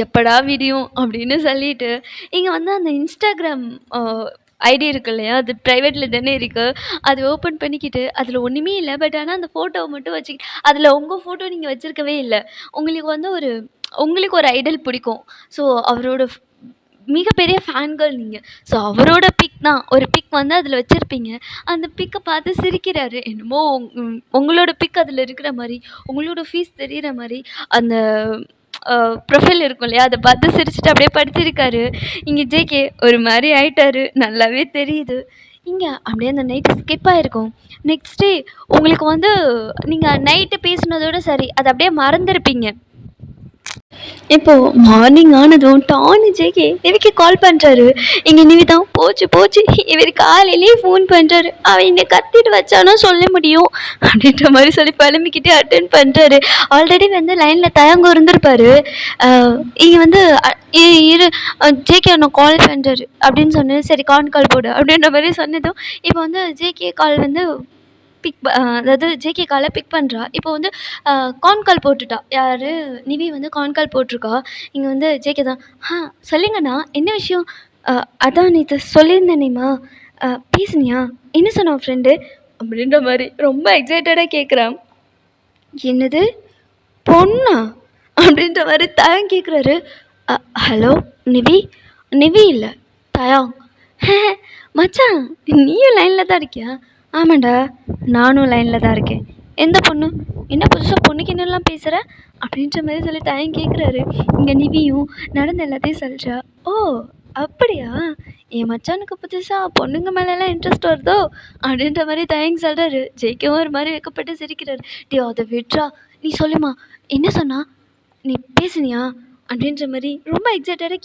A: எப்படா விடியும் அப்படின்னு சொல்லிட்டு இங்கே வந்து அந்த இன்ஸ்டாகிராம் ஐடி இருக்கு இல்லையா, அது ப்ரைவேட்டில் தானே இருக்குது, அது ஓப்பன் பண்ணிக்கிட்டு அதில் ஒன்றுமே இல்லை. பட் ஆனால் அந்த ஃபோட்டோவை மட்டும் வச்சுக்கிட்டு அதில் உங்கள் ஃபோட்டோ நீங்கள் வச்சுருக்கவே இல்லை. உங்களுக்கு வந்து உங்களுக்கு ஒரு ஐடல் பிடிக்கும், ஸோ அவரோட மிகப்பெரிய ஃபேன்கள் நீங்கள். ஸோ அவரோட பிக் தான் ஒரு பிக் வந்து அதில் வச்சுருப்பீங்க. அந்த பிக்கை பார்த்து சிரிக்கிறாரு. என்னமோ உங்களோட பிக் அதில் இருக்கிற மாதிரி, உங்களோட ஃபீஸ் தெரிகிற மாதிரி அந்த ப்ரொஃபைல் இருக்கும் இல்லையா, அதை பார்த்து சிரிச்சுட்டு அப்படியே படுத்திருக்காரு. இங்கே ஜேகே ஒரு மாதிரி ஆயிட்டாரு, நல்லாவே தெரியுது. இங்கே அப்படியே அந்த நைட்டு ஸ்கிப் ஆகிருக்கும். நெக்ஸ்ட் டே உங்களுக்கு வந்து நீங்கள் நைட்டு பேசுனதோடு சரி, அதை அப்படியே மறந்துருப்பீங்க. இப்போது மார்னிங் ஆனதும் டானு ஜேகே நிவிக்கு கால் பண்ணுறாரு. இங்கே நிவி தான், போச்சு போச்சு, இவர் காலையிலேயே ஃபோன் பண்ணுறாரு, அவன் என்னை கத்திட்டு வச்சானா சொல்ல முடியும் அப்படின்ற மாதிரி சொல்லி பழம்பிக்கிட்டே அட்டன் பண்ணுறாரு. ஆல்ரெடி வந்து லைனில் தயங்க இருந்திருப்பாரு. இங்கே வந்து இரு ஜேகே அண்ணா கால் பண்ணுறாரு அப்படின்னு சொன்னேன். சரி கான் கால் போடு அப்படின்ற மாதிரி சொன்னதும் இப்போ வந்து ஜேகே கால் வந்து அதாவது ஜேகே காலை பிக் பண்ணுறா. இப்போ வந்து கான் கால் போட்டுட்டா. யார்? நிவி வந்து கான் கால் போட்டிருக்கா. இங்கே வந்து ஜேகே தான், சொல்லுங்கண்ணா என்ன விஷயம்? அதான் நேற்று சொல்லியிருந்தேனேம்மா, பேசுனியா, என்ன சொன்னா ஃப்ரெண்டு அப்படின்ற மாதிரி ரொம்ப எக்ஸைட்டடாக கேட்குறான். என்னது பொண்ணா அப்படின்ற மாதிரி தயாங் கேட்குறாரு. ஹலோ நிவி? நிவி இல்லை, தயாங். மச்சான் நீயும் லைனில் தான் இருக்கியா? ஆமாண்டா நானும் லைனில் தான் இருக்கேன். எந்த பொண்ணு? என்ன புதுசாக பொண்ணுக்கு என்னெல்லாம் பேசுகிற அப்படின்ற மாதிரி சொல்லி தயங்க கேட்குறாரு. இங்கே நிவியும் நடந்த எல்லாத்தையும் சொல்கிறா. ஓ அப்படியா, என் மச்சானுக்கு புதுசாக பொண்ணுங்க மேலெல்லாம் இன்ட்ரெஸ்ட் வருதோ அப்படின்ற மாதிரி தயங்க சொல்கிறாரு. ஜெயிக்கவும் ஒரு மாதிரி வைக்கப்பட்டு சிரிக்கிறாரு. டே அதை விட்றா, நீ சொல்லுமா, என்ன சொன்னா, நீ பேசுனியா அப்படின்ற மாதிரி ரொம்ப எக்ஸைட்டடாக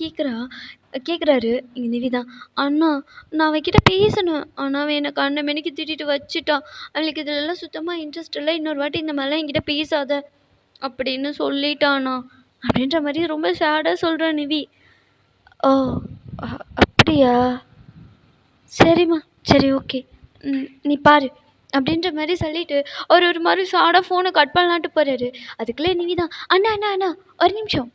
A: கேட்குறாரு. இங்கே நிவி தான், அண்ணா நான் அவகிட்ட பேசினேன், ஆனால் அவன் என்னை கண்ண மணிக்கு திட்டிட்டு வச்சுட்டான், அவளுக்கு இதிலெல்லாம் சுத்தமாக இன்ட்ரெஸ்ட் இல்லை, இன்னொரு வாட்டி இந்த மாதிரிலாம் என்கிட்ட பேசாத அப்படின்னு சொல்லிட்டானா அப்படின்ற மாதிரி ரொம்ப சேடாக சொல்கிறான் நிவி. ஓ அப்படியா, சரிம்மா, சரி ஓகே, நீ பாரு அப்படின்ற மாதிரி சொல்லிட்டு அவர் ஒரு மாதிரி சாடாக ஃபோனை கட் பண்ணலான்ட்டு போகிறாரு. அதுக்குள்ளே நிவி தான், அண்ணா அண்ணா அண்ணா ஒரு நிமிஷம்,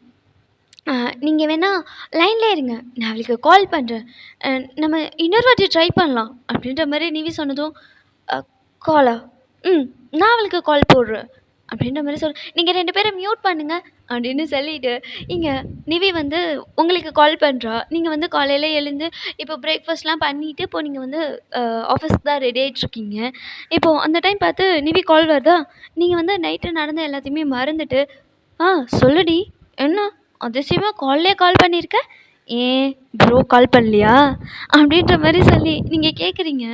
A: நீங்கள் வேணால் லைன்லேயே இருங்க, நான் அவளுக்கு கால் பண்ணுறேன், நம்ம இன்னொரு வாட்டி ட்ரை பண்ணலாம் அப்படின்ற மாதிரி நிவி சொன்னதும், காலா, நான் அவளுக்கு கால் போடுறேன் அப்படின்ற மாரி "நீங்க 2 பேரும் மியூட் பண்ணுங்க" அப்படின்னு சொல்லிட்டு, இங்க நிவி வந்து உங்களுக்கு கால் பண்றா. நீங்க வந்து காலையில எழுந்து இப்போ பிரேக்ஃபாஸ்ட்லாம் பண்ணிட்டு, இப்போ நீங்க வந்து ஆஃபீஸ்க்கு தான் ரெடி ஆயிட்டுருக்கீங்க. இப்போ அந்த டைம் பார்த்து நிவி கால் வருதா, நீங்க வந்து நைட்டு நடந்த எல்லாத்தையுமே மறந்துட்டு, "ஆ சொல்லுடி, என்ன அதிசயமா காலைலயே கால் பண்ணியிருக்க? ஏன் ப்ரோ கால் பண்ணலையா?" அப்படின்ற மாரி சொல்லி நீங்க கேட்குறீங்க.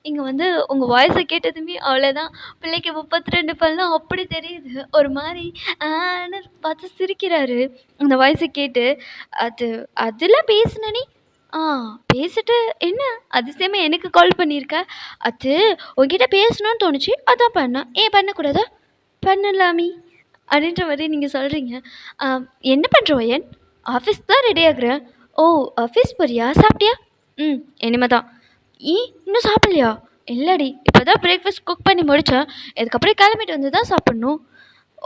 A: இங்க வந்து உங்க வாய்ஸ கேட்டதுமே அவ்வளோதான். பிள்ளைக்கு 32 பல்லும் அப்படி தெரியுது. ஒரு மாரி ஆன்னு பார்த்து சிரிக்கிறாரு. அந்த வாய்ஸ கேட்டு. அது அதெல்லாம் பேசுன நீ? ஆ பேசிட்டு என்ன அதிசயமா எனக்கு கால் பண்ணியிருக்க? அது உன்கிட்ட பேசணும்னு தோணுச்சு. அதான் பண்ணேன். ஏன் பண்ணக்கூடாதா? பண்ணலாமே! அப்படின்ற மாரி நீங்க சொல்றீங்க. அ என்ன பண்ற ஒயன்? ஆஃபீஸ்க்கு தான் ரெடி ஆகுறேன். ஓ! ஆஃபீஸ் போறியா? சாப்பிட்டியா? ம். இனிமே தான். ஏன் இன்னும் சாப்பிடலையா? இல்லடி. இப்போ தான் பிரேக்ஃபாஸ்ட் குக் பண்ணி முடிச்சேன். இதுக்கப்புறம் கிளம்பிட்டு வந்து தான் சாப்பிடணும்.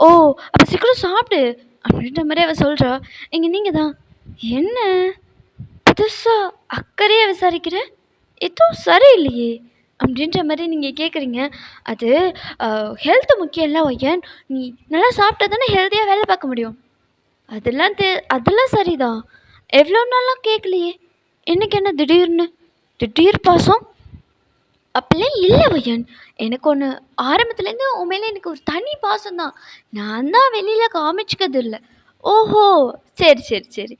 A: ஓ! அப்ப சீக்கிரம் சாப்பிடு. அப்படின்ற மாரி அவ சொல்றா. இங்க நீங்க தான். என்ன? புதுசா அக்கறையா விசாரிக்கிற? எதுவும் சரியில்லையே! அப்படின்ற மாரி நீங்க கேட்குறீங்க. அது ஹெல்த் முக்கியம் இல்ல ஒயன். நீ நல்லா சாப்பிட்டா தானே ஹெல்த்தியா வேலை பார்க்க முடியும். அதெல்லாம் சரிதான். எவ்வளோ நாளா கேட்கலையே! இன்னைக்கு என்ன திடீர்னு? திடீர் பாசம்? அப்படிலாம் இல்ல வயன். எனக்கு ஒன்று ஆரம்பத்துலேருந்து உன் மேல எனக்கு ஒரு தனி பாசம் தான். நான் தான் வெளியில காமிச்சுக்கிறது இல்ல. ஓஹோ! சரி, சரி, சரி.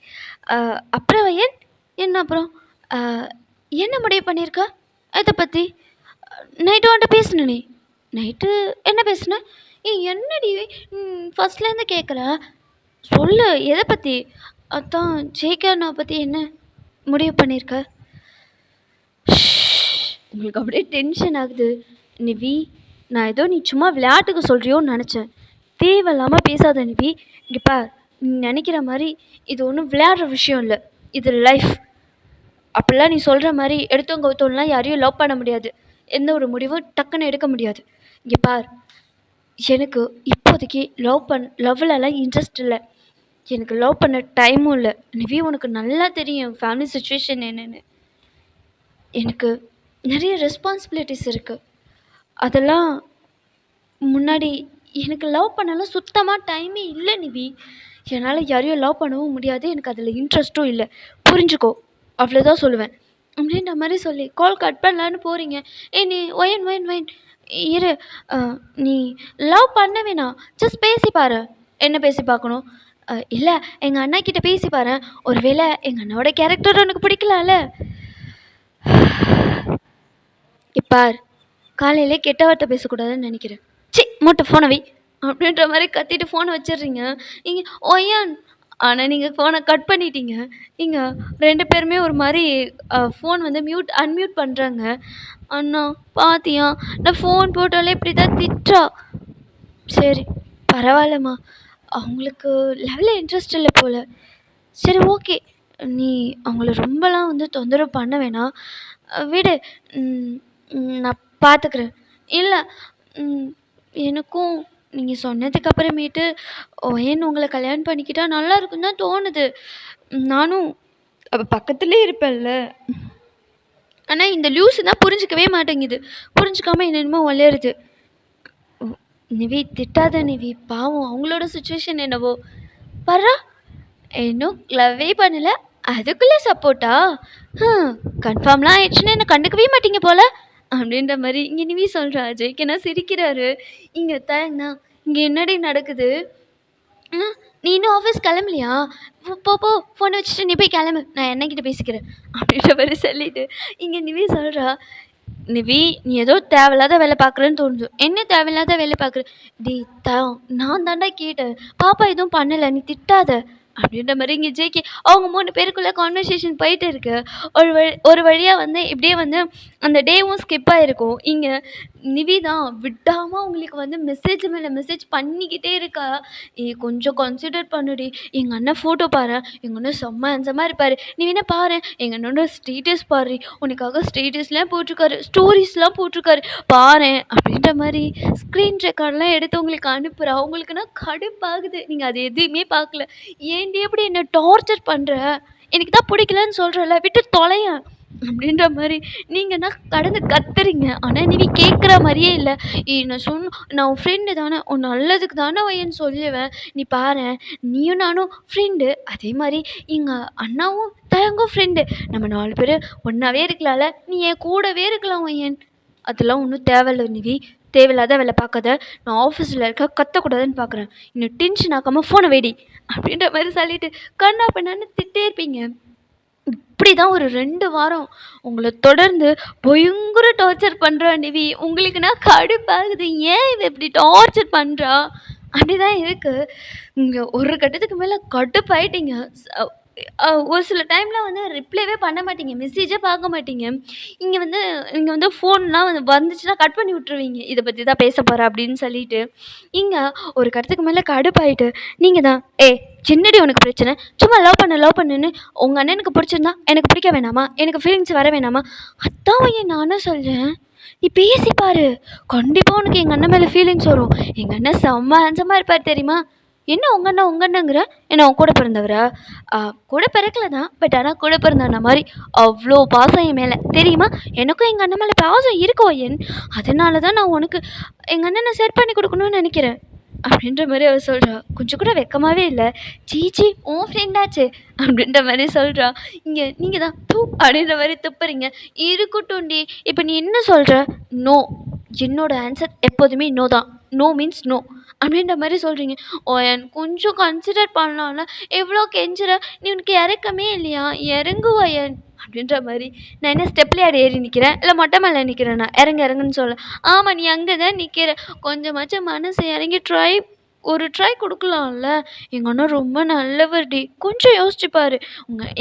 A: அ அப்புறம் வயன்? என்ன அப்புறம்? அ என்ன முடிவு பண்ணியிருக்க? எத பத்தி? நைட்டு உன்ட்ட பேசுனனே. நைட்டு என்ன பேசுன? ஏய் என்னடி ஃபர்ஸ்ட்லேருந்து கேட்குற? சொல்லு எத பத்தி? அதான் ஜேகே அண்ணா பத்தி என்ன முடிவு பண்ணியிருக்க? உங்களுக்கு அப்படியே டென்ஷன் ஆகுது. நிவி, நான் ஏதோ நீ சும்மா விளையாட்டுக்கு சொல்றியோன்னு நினச்சேன். தேவையில்லாமல் பேசாத நிவி. இங்கே பார், நீ நினைக்கிற மாதிரி இது ஒன்றும் விளையாடுற விஷயம் இல்லை. இது லைஃப். அப்படிலாம் நீ சொல்கிற மாதிரி எடுத்தவங்க கவுத்தவங்களாம் யாரையும் லவ் பண்ண முடியாது. எந்த ஒரு முடிவும் டக்குன்னு எடுக்க முடியாது. இங்கே பார், எனக்கு இப்போதைக்கு லவ்லலாம் இன்ட்ரெஸ்ட் இல்லை. எனக்கு லவ் பண்ண டைமும் இல்லை. நிவி, உனக்கு நல்லா தெரியும் என் ஃபேமிலி சுச்சுவேஷன் என்னென்னு. எனக்கு நிறைய ரெஸ்பான்சிபிலிட்டிஸ் இருக்குது. அதெல்லாம் முன்னாடி எனக்கு லவ் பண்ணலாம் சுத்தமாக டைமே இல்லை நிவி. என்னால் யாரையும் லவ் பண்ணவும் முடியாது. எனக்கு அதில் இன்ட்ரெஸ்ட்டும் இல்லை. புரிஞ்சுக்கோ, அவ்வளோதான் சொல்லுவேன். அப்படின்ற மாதிரி சொல்லி கால் கட் பண்ணலான்னு போகிறீங்க. நீ ஒயன் ஒயன் ஒயன் இரு. நீ லவ் பண்ண வேணாம், ஜஸ்ட் பேசி பாரு. என்ன பேசி பார்க்கணும்? இல்லை, எங்கள் அண்ணா கிட்ட பேசி பாரு. ஒருவேளை எங்கள் அண்ணாவோட கேரக்டர் உனக்கு பிடிக்கலாம்ல. இப்பார், காலையிலே கெட்ட வார்த்தை பேசக்கூடாதுன்னு நினைக்கிறேன். சி மூட்டை ஃபோனை வை அப்படின்ற மாதிரி கத்திட்டு ஃபோனை வச்சிடுறீங்க. இங்கே ஒய்யான். ஆனால் நீங்கள் ஃபோனை கட் பண்ணிட்டீங்க. இங்கே 2 பேருமே ஒரு மாதிரி ஃபோன் வந்து அன்மியூட் பண்ணுறாங்க. அண்ணா பாத்தியா, நான் ஃபோன் போட்டாலே இப்படி தான் திட்டுறா. சரி பரவாயில்லம்மா, அவங்களுக்கு லெவலில் இன்ட்ரெஸ்ட் இல்லை போல். சரி ஓகே, நீ அவங்கள ரொம்பலாம் வந்து தொந்தரவு பண்ண வேணாம். விடு. நான் பார்த்துக்கிறேன். இல்லை, எனக்கும் நீங்கள் சொன்னதுக்கு அப்புறமேட்டு ஒயன் உங்களை கல்யாணம் பண்ணிக்கிட்டா நல்லா இருக்குன்னு தான் தோணுது. நானும் அவள் பக்கத்துலேயே இருப்பேன்ல. ஆனால் இந்த லூஸு தான் புரிஞ்சிக்கவே மாட்டேங்குது. புரிஞ்சுக்காம என்னென்னமோ வளருது. நிவி திட்டாத நிவி, பாவம் அவங்களோட சுச்சுவேஷன் என்னவோ. பர்றா, இன்னும் லவ்வே பண்ணலை, அதுக்குள்ளே சப்போர்ட்டா? கன்ஃபார்ம்லாம் ஆயிடுச்சுன்னா என்ன கண்டுக்கவே மாட்டீங்க போல் அப்படின்ற மாதிரி இங்கே நிவி சொல்கிறா. ஜெய்கனா சிரிக்கிறாரு. இங்கே தேங்கண்ணா, இங்கே என்னடி நடக்குது? நீ இன்னும் ஆஃபீஸ் கிளம்பலையா? போ போ, ஃபோனை வச்சுட்டு நீ போய் கிளம்பு, நான் என்னக்கிட்ட பேசிக்கிறேன் அப்படின்ற மாதிரி சொல்லிட்டு இங்கே நிவி சொல்கிறா. நிவி, நீ ஏதோ தேவையில்லாத வேலை பார்க்குறேன்னு தோணுது. என்ன தேவையில்லாத வேலை பார்க்குற? டி நான் தாண்டா கேட்டேன், பாப்பா எதுவும் பண்ணலை, நீ திட்டாத அப்படின்ற மாதிரி இங்கே ஜேகே அவங்க 3 பேருக்குள்ளே கான்வர்சேஷன் போயிட்டு இருக்கு. ஒரு வழியாக வந்து இப்படியே வந்து அந்த டேவும் ஸ்கிப் ஆகிருக்கும். இங்கே நிவி தான் விடாமல் உங்களுக்கு வந்து மெசேஜ் மேலே மெசேஜ் பண்ணிக்கிட்டே இருக்கா. கொஞ்சம் கன்சிடர் பண்ணுடி, எங்கள் அண்ணன் ஃபோட்டோ பாரு, எங்கள் அண்ணன் செம்ம ஹேண்ட்ஸமாக இருப்பார், நீ வேணா பாரு, எங்கள் அண்ணனோட ஸ்டேட்டஸ் பாரு, உனக்காக ஸ்டேட்டஸ்லாம் போட்டிருக்காரு, ஸ்டோரிஸ்லாம் போட்டிருக்காரு பாரு அப்படின்ற மாதிரி ஸ்க்ரீன் ரெக்கார்ட்லாம் எடுத்து உங்களுக்கு அனுப்புகிறா. உங்களுக்குன்னா கடுப்பாகுது. நீங்கள் அது எதுவுமே பார்க்கல. ஏன்டி எப்படி என்னை டார்ச்சர் பண்ணுற? எனக்கு தான் பிடிக்கலன்னு சொல்கிறல, விட்டு தொலையேன் அப்படின்ற மாதிரி நீங்கன்னா கடந்து கத்துறீங்க. ஆனா நிவி கேட்குற மாதிரியே இல்லை. நான் உன் ஃப்ரெண்டு தானே, உன் நல்லதுக்கு தானே வையன்னு சொல்லுவேன். நீ பாரேன், நீயும் நானும் ஃப்ரெண்டு, அதே மாதிரி எங்கள் அண்ணாவும் தயங்கும் ஃப்ரெண்டு. நம்ம 4 பேர் ஒன்றாவே இருக்கலாம்ல, நீ என் கூடவே இருக்கலாம் வையன். அதெல்லாம் ஒன்றும் தேவையில்ல நிவி, தேவையில்லாத வேலை பார்க்காத. நான் ஆஃபீஸில் இருக்க கத்தக்கூடாதுன்னு பார்க்குறேன். இன்னும் டென்ஷன் ஆக்காமல் ஃபோனை வேடி அப்படின்ற மாதிரி சொல்லிட்டு கண்ணா பண்ணான்னு திட்டே இருப்பீங்க. இப்படி தான் ஒரு 2 வாரம் உங்களை தொடர்ந்து பயங்கர டார்ச்சர் பண்ணுறா நிவி. உங்களுக்குன்னா கடுப்பாகுது, ஏன் இவ இப்படி டார்ச்சர் பண்ணுறா அப்படி தான் இருக்குது. இங்கே ஒரு கட்டத்துக்கு மேலே கடுப்பாயிட்டீங்க. ஒரு சில டைமில் வந்து ரிப்ளைவே பண்ண மாட்டீங்க, மெசேஜே பார்க்க மாட்டீங்க. இங்கே வந்து ஃபோன்லாம் வந்துச்சுன்னா கட் பண்ணி விட்ருவீங்க, இதை பற்றி தான் பேச போகிறேன் அப்படின்னு சொல்லிட்டு. இங்கே ஒரு கட்டத்துக்கு மேலே கடுப்பாயிட்டு நீங்கள் தான் என்னடி உனக்கு பிரச்சனை, சும்மா லவ் பண்ணுன்னு உங்கள் அண்ணனுக்கு பிடிச்சிருந்தா எனக்கு பிடிக்க வேணாமா, எனக்கு ஃபீலிங்ஸ் வர வேணாமா? அதான் ஏன் நானும் சொல்கிறேன், நீ பேசி பாரு, கண்டிப்பாக உனக்கு எங்கள் அண்ணன் மேலே ஃபீலிங்ஸ் வரும். எங்கள் அண்ணன் செம்ம ஹேண்ட்ஸமாக இருப்பார் தெரியுமா? என்ன உங்கள் அண்ணங்கிற, என்ன அவன் கூட பிறந்தவரா? கூட பிறக்கல தான், பட் ஆனால் கூட பிறந்தவன மாதிரி அவ்வளோ பாசம் என் மேலே தெரியுமா? எனக்கும் எங்கள் அண்ணன் மேலே பாசம் இருக்கோ என், அதனால தான் நான் உனக்கு எங்கள் அண்ணனை செட் பண்ணி கொடுக்கணும்னு நினைக்கிறேன் அப்படின்ற மாதிரி அவள் சொல்கிறா. கொஞ்சம் கூட வெக்கமாகவே இல்லை. சீச்சி உன் ஃப்ரெண்டாச்சு அப்படின்ற மாதிரி சொல்கிறா. இங்கே நீங்கள் தான் தூ அப்படின்ற மாதிரி துப்புறீங்க. இருக்கட்டும்டி, இப்போ நீ என்ன சொல்கிற? நோ, என்னோட ஆன்சர் எப்போதுமே நோ தான். நோ மீன்ஸ் நோ அப்படின்ற மாதிரி சொல்கிறீங்க. ஓயன் கொஞ்சம் கன்சிடர் பண்ணலாம்ல, எவ்வளோ கெஞ்சுற, நீ உனக்கு இறக்கமே இல்லையா? இறங்குவாயன் அப்படின்ற மாதிரி. நான் என்ன ஸ்டெப்லேயே ஏறி நிற்கிறேன், இல்லை மொட்டை மேலே நிற்கிறேன்? நான் இறங்குன்னு சொல்ல. ஆமாம், நீ அங்கே தான் நிற்கிற. கொஞ்சமாச்சும் மனசு இறங்கி ட்ரை கொடுக்கலாம்ல. எங்கள் அண்ணன் ரொம்ப நல்லவர்டி, கொஞ்சம் யோசிச்சுப்பாரு.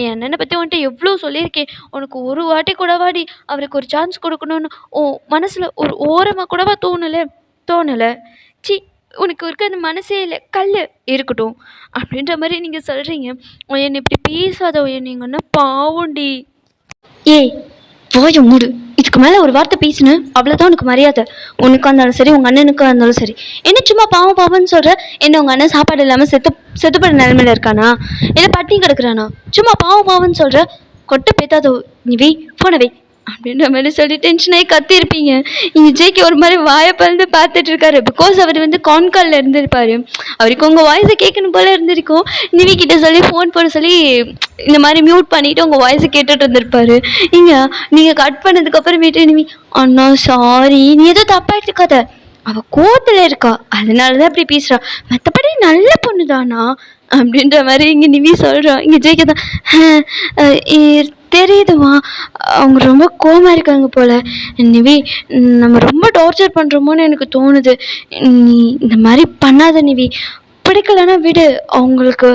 A: என் அண்ணனை பற்றி உன்கிட்ட எவ்வளோ சொல்லியிருக்கேன், உனக்கு ஒரு வாட்டி கூடவாடி அவருக்கு ஒரு சான்ஸ் கொடுக்கணுன்னு மனசில் ஒரு ஓரமாக கூடவா தோணலை? சி, உனக்கு இருக்க அந்த மனசே இல்லை, கல் இருக்கட்டும் அப்படின்ற மாதிரி நீங்கள் சொல்கிறீங்க. என்னை இப்படி பேசாத எங்கள் அண்ணன் பாவண்டி. ஏய் வாய மூடு, இதுக்கு மேலே ஒரு வார்த்தை பேசினேன் அவ்வளோதான் உனக்கு மரியாதை. உனக்காக இருந்தாலும் சரி, உங்கள் அண்ணனுக்காக இருந்தாலும் சரி. என்ன சும்மா பாவம்னு சொல்கிற? என்ன உங்கள் அண்ணன் சாப்பாடு இல்லாமல் செத்துப்பட நிலைமையில இருக்கானா, இல்லை பட்டினி கிடக்குறானா? சும்மா பாவம்னு சொல்கிற, கொட்டை பேத்தாத நிவி, ஃபோனை வை அப்படின்ற மாதிரி சொல்லி டென்ஷனாகி கத்திருப்பீங்க. இங்கே ஜேகே ஒரு மாதிரி வாயை பறந்து பார்த்துட்டு இருக்காரு. பிகாஸ் அவர் வந்து கான்காலில் இருந்திருப்பார், அவருக்கு உங்கள் வாய்ஸை கேட்கணும் போல இருந்திருக்கும். நிவி கிட்ட சொல்லி ஃபோன் போட சொல்லி இந்த மாதிரி மியூட் பண்ணிவிட்டு உங்கள் வாய்ஸை கேட்டுட்டு இருந்திருப்பாரு. நீங்கள் கட் பண்ணதுக்கப்புறமேட்டு நிவி, அண்ணா சாரி, நீ எதுவும் தப்பாக எடுத்துக்காத, அவள் கோவத்தில் இருக்கா, அதனால தான் அப்படி பேசுகிறா, மற்றபடி நல்ல பொண்ணு தானா அப்படின்ற மாதிரி இங்கே நிவி சொல்கிறா. இங்கே ஜேகே தான் தெரியுதுமா, அவங்க ரொம்ப கோவமாக இருக்காங்க போல். நிவி, நம்ம ரொம்ப டார்ச்சர் பண்ணுறோமோன்னு எனக்கு தோணுது. நீ இந்த மாதிரி பண்ணாத நிவி, பிடிக்கலைன்னா விடு. அவங்களுக்கு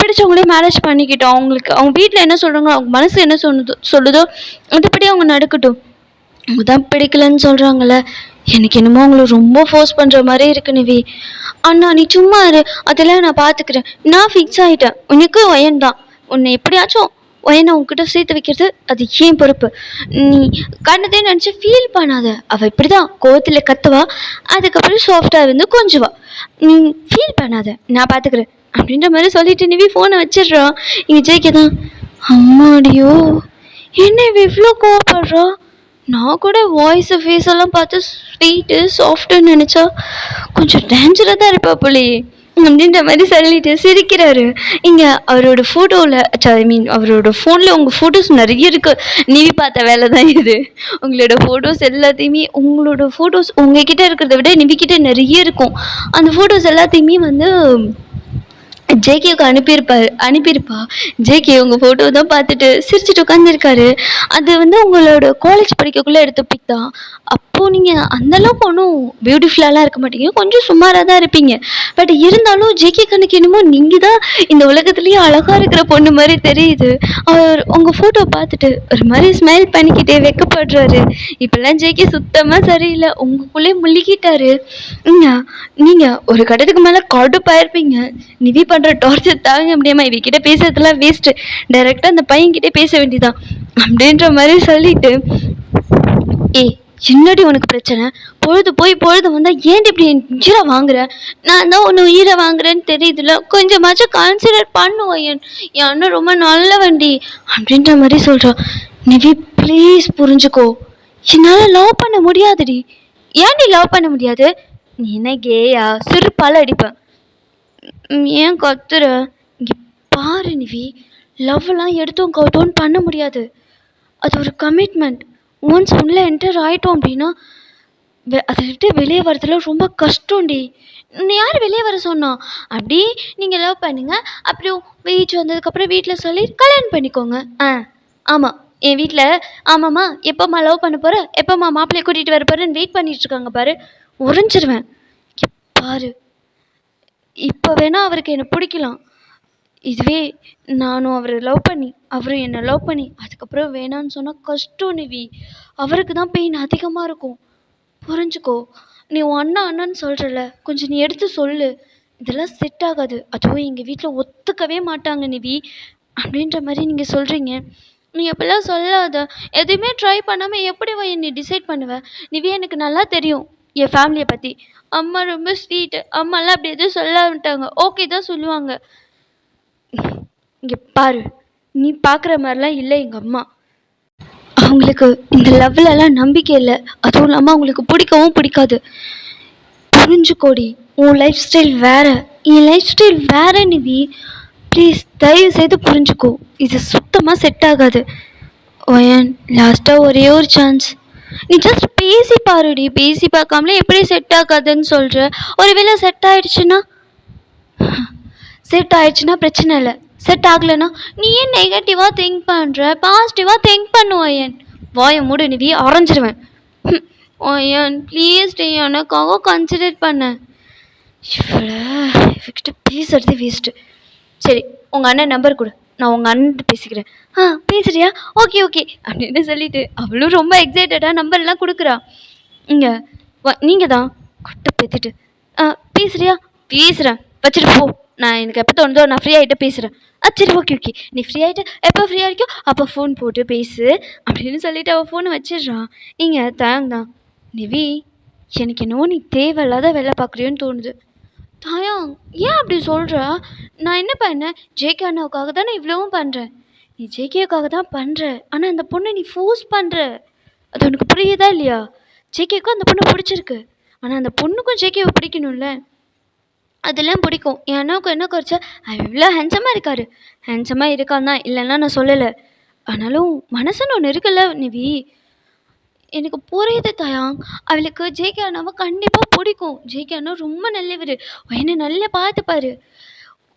A: பிடிச்சவங்களே மேரேஜ் பண்ணிக்கிட்டோம். அவங்க வீட்டில் என்ன சொல்கிறாங்க, அவங்க மனசு என்ன சொல்லுதோ அதுபடி அவங்க நடக்கட்டும். அவங்க தான் பிடிக்கலன்னு சொல்கிறாங்கள, எனக்கு என்னமோ அவங்கள ரொம்ப ஃபோர்ஸ் பண்ணுற மாதிரி இருக்கு நிவி. அண்ணா நீ சும்மா இரு, அதெல்லாம் நான் பார்த்துக்கிறேன். நான் ஃபிக்ஸ் ஆகிட்டேன், உனக்கு ஒயன் தான். உன்னை எப்படியாச்சும் ஒயனை உங்ககிட்ட சேர்த்து வைக்கிறது அது ஏன் பொறுப்பு. நீ கண்ணதே நினச்சி ஃபீல் பண்ணாத. அவள் இப்படி தான் கோவத்தில் கத்துவா, அதுக்கப்புறம் சாஃப்டாக இருந்து கொஞ்சுவா. நீ ஃபீல் பண்ணாத, நான் பார்த்துக்கிறேன் அப்படின்ற மாதிரி சொல்லிட்டு நிவி ஃபோனை வச்சிடுறான். இங்கே ஜெயிக்க தான், அம்மாடியோ என்ன இவ்வளோ கோவப்படுறா? நான் கூட வாய்ஸு ஃபேஸ் எல்லாம் பார்த்து ஸ்வீட்டு சாஃப்ட்டுன்னு நினச்சா கொஞ்சம் டேஞ்சராக தான் இருப்பா போலையே அப்படின்ற மாதிரி சொல்லிட்டு சிரிக்கிறாரு. இங்கே அவரோட ஃபோட்டோவில், அவரோட ஃபோனில் உங்கள் ஃபோட்டோஸ் நிறைய இருக்குது. நிவி பார்த்த வேலை தான் இது. உங்களோட ஃபோட்டோஸ் எல்லாத்தையுமே, உங்களோட ஃபோட்டோஸ் உங்ககிட்ட இருக்கிறத விட நிவிக்கிட்ட நிறைய இருக்கும். அந்த ஃபோட்டோஸ் எல்லாத்தையுமே வந்து ஜேகேவுக்கு அனுப்பியிருப்பா. ஜேகே உங்கள் ஃபோட்டோ தான் பார்த்துட்டு சிரிச்சுட்டு உட்காந்துருக்காரு. அது வந்து உங்களோட காலேஜ் படிக்கக்குள்ளே எடுத்த பிக் தான். அப்போது நீங்கள் அந்தளவுக்கு ஒன்றும் பியூட்டிஃபுல்லாலாம் இருக்க மாட்டீங்க, கொஞ்சம் சுமாராக தான் இருப்பீங்க. பட் இருந்தாலும் ஜேகே கண்ணுக்கு என்னமோ நீங்கள் தான் இந்த உலகத்துலேயே அழகாக இருக்கிற பொண்ணு மாதிரி தெரியுது. அவர் உங்கள் ஃபோட்டோ பார்த்துட்டு ஒரு மாதிரி ஸ்மைல் பண்ணிக்கிட்டே வெக்கப்படுறாரு. இப்போல்லாம் ஜேகே சுத்தமாக சரியில்லை, உங்களுக்குள்ளே முள்ளிக்கிட்டாரு. நீங்கள் ஒரு கட்டத்துக்கு மேலே கடுப்பாயிருப்பீங்க. நிவி பண்ணுற டார்ச்சர் தாங்க முடியாமல் இவகிட்ட பேசுறதுலாம் வேஸ்ட்டு, டைரெக்டாக அந்த பையன்கிட்டே பேச வேண்டியதான் அப்படின்ற மாதிரி சொல்லிட்டு, என்னடி உனக்கு பிரச்சனை? பொழுது போய் பொழுது வந்தால் ஏன்டி இப்படி உயிரை வாங்குற? நான் தான் ஒன்று உயிரை வாங்குறேன்னு தெரியுதுல்ல, கொஞ்சமாச்சும் கன்சிடர் பண்ணுவோம். என் அண்ணன் ரொம்ப நல்ல வண்டி அப்படின்ற மாதிரி சொல்கிறான். நிவி ப்ளீஸ் புரிஞ்சுக்கோ. என்னால் லவ் பண்ண முடியாதுடி. ஏன்டி லவ் பண்ண முடியாது? நீ என்ன கேயா? சிறுப்பால் அடிப்பேன். ஏன் கத்துற? இங்கே பாரு நிவி, லவ்லாம் எடுத்தோம் கவுத்தோன்னு பண்ண முடியாது. அது ஒரு கமிட்மெண்ட். ஒன்ஸ் உள்ளே என்டர் ஆகிட்டோம் அப்படின்னா அதை விட்டு வெளியே வரதுல ரொம்ப கஷ்டம்டி. உன்னை யார் வெளியே வர சொன்னா? அப்படி நீங்கள் லவ் பண்ணுங்க, அப்புறம் வீச்சு வந்ததுக்கப்புறம் வீட்டில் சொல்லி கல்யாணம் பண்ணிக்கோங்க. ஆமாம், என் வீட்டில் ஆமாம்மா எப்போம்மா லவ் பண்ண போகிற, எப்போம்மா மாப்பிள்ளையை கூட்டிகிட்டு வர போகிறேன்னு வெயிட் பண்ணிகிட்ருக்காங்க பாரு. உறைஞ்சிருவேன். பாரு, இப்போ வேணால் அவருக்கு என்னை பிடிக்கலாம். இதுவே நானும் அவரை லவ் பண்ணி அவரும் என்னை லவ் பண்ணி அதுக்கப்புறம் வேணான்னு சொன்னால் கஷ்டம் நிவி. அவருக்கு தான் பெயின் அதிகமாக இருக்கும். புரிஞ்சுக்கோ. நீ உன் அண்ணான்னு சொல்கிறல, கொஞ்சம் நீ எடுத்து சொல்லு. இதெல்லாம் செட் ஆகாது. அதுவும் எங்கள் வீட்டில் ஒத்துக்கவே மாட்டாங்க நிவி அப்படின்ற மாதிரி நீங்கள் சொல்கிறீங்க. நீ எப்படிலாம் சொல்லாத. எதுவுமே ட்ரை பண்ணாமல் எப்படி நீ டிசைட் பண்ணுவ? நிவி, எனக்கு நல்லா தெரியும் என் ஃபேமிலியை பற்றி. அம்மா ரொம்ப ஸ்வீட்டு. அம்மாலாம் அப்படி எதுவும் சொல்லாவிட்டாங்க, ஓகே தான் சொல்லுவாங்க. இங்கே பாரு, நீ பார்க்குற மாதிரிலாம் இல்லை எங்கள் அம்மா. அவங்களுக்கு இந்த லவ்லலாம் நம்பிக்கை இல்லை. அதுவும் இல்லாமல் அவங்களுக்கு பிடிக்கவும் பிடிக்காது. புரிஞ்சுக்கோடி, உன் லைஃப் ஸ்டைல் வேறு, என் லைஃப் ஸ்டைல் வேறு நிவி. ப்ளீஸ் தயவு செய்து புரிஞ்சுக்கோ. இது சுத்தமாக செட் ஆகாது. ஒயன் லாஸ்ட்டாக ஒரே ஒரு சான்ஸ். நீ ஜஸ்ட் பேசி பாருடி. பேசி பார்க்காமலே எப்படி செட் ஆகாதுன்னு சொல்கிற? ஒருவேளை செட் ஆகிடுச்சுன்னா பிரச்சனை இல்லை. செட் ஆகலைன்னா நீ ஏன் நெகட்டிவாக திங்க் பண்ணுற? பாசிட்டிவாக திங்க் பண்ணுவோயன். வாயை மூடு நிவி, அரைஞ்சிருவேன். ஓயன் ப்ளீஸ் டே, எனக்காக கன்சிடர் பண்ண. இவகிட்ட பேசுறது வேஸ்ட்டு. சரி, உங்கள் அண்ணன் நம்பர் கொடு, நான் உங்கள் அண்ணன் பேசிக்கிறேன். பேசுறியா? ஓகே ஓகே அப்படின்னு சொல்லிட்டு அவளும் ரொம்ப எக்ஸைட்டடாக நம்பர்லாம் கொடுக்குறா. இங்கே நீங்கள் தான் கொட்டை பேத்திட்டு பேசுறியா? பேசுகிறேன், வச்சுட்டு போ. நான் எனக்கு எப்போ தோணுதோ நான் ஃப்ரீ ஆகிட்டு பேசுகிறேன். சரி ஓகே ஓகே, நீ ஃப்ரீ ஆகிட்டு எப்போ ஃப்ரீயாக இருக்கோ அப்போ ஃபோன் போட்டு பேசு அப்படின்னு சொல்லிவிட்டு அவள் ஃபோனை வச்சிடுறான். நீங்கள் தான் நிவி, எனக்கு என்னவோ நீ தேவையில்லாத வேலை பார்க்குறியோன்னு தோணுது. தாயாங், ஏன் அப்படி சொல்கிற? நான் என்ன பண்ணேன்? ஜேகே அண்ணாவுக்காக தான் நான் இவ்வளவும் பண்ணுறேன். நீ ஜேகேவுக்காக தான் பண்ணுற, ஆனால் அந்த பொண்ணை நீ ஃபோர்ஸ் பண்ணுற. அது உனக்கு புரியுதா இல்லையா? ஜேகேவுக்கும் அந்த பொண்ணை பிடிச்சிருக்கு, ஆனால் அந்த பொண்ணுக்கும் ஜேகேவை பிடிக்கணும்ல. அதெல்லாம் பிடிக்கும். என் அண்ணாவுக்கு என்ன குறைச்சா? இவ்வளோ ஹேண்ட்ஸமாக இருக்கார். ஹேண்ட்ஸமாக இருக்கான் தான், இல்லைன்னா நான் சொல்லலை. ஆனாலும் மனசுன்னு ஒன்று இருக்குல்ல நிவி. எனக்கு புரியுது தாயாங். அவளுக்கு ஜேகே அண்ணாவை கண்டிப்பாக பிடிக்கும். ஜேகே அண்ணா ரொம்ப நல்லவர், என்னை நல்லா பார்த்துப்பாரு.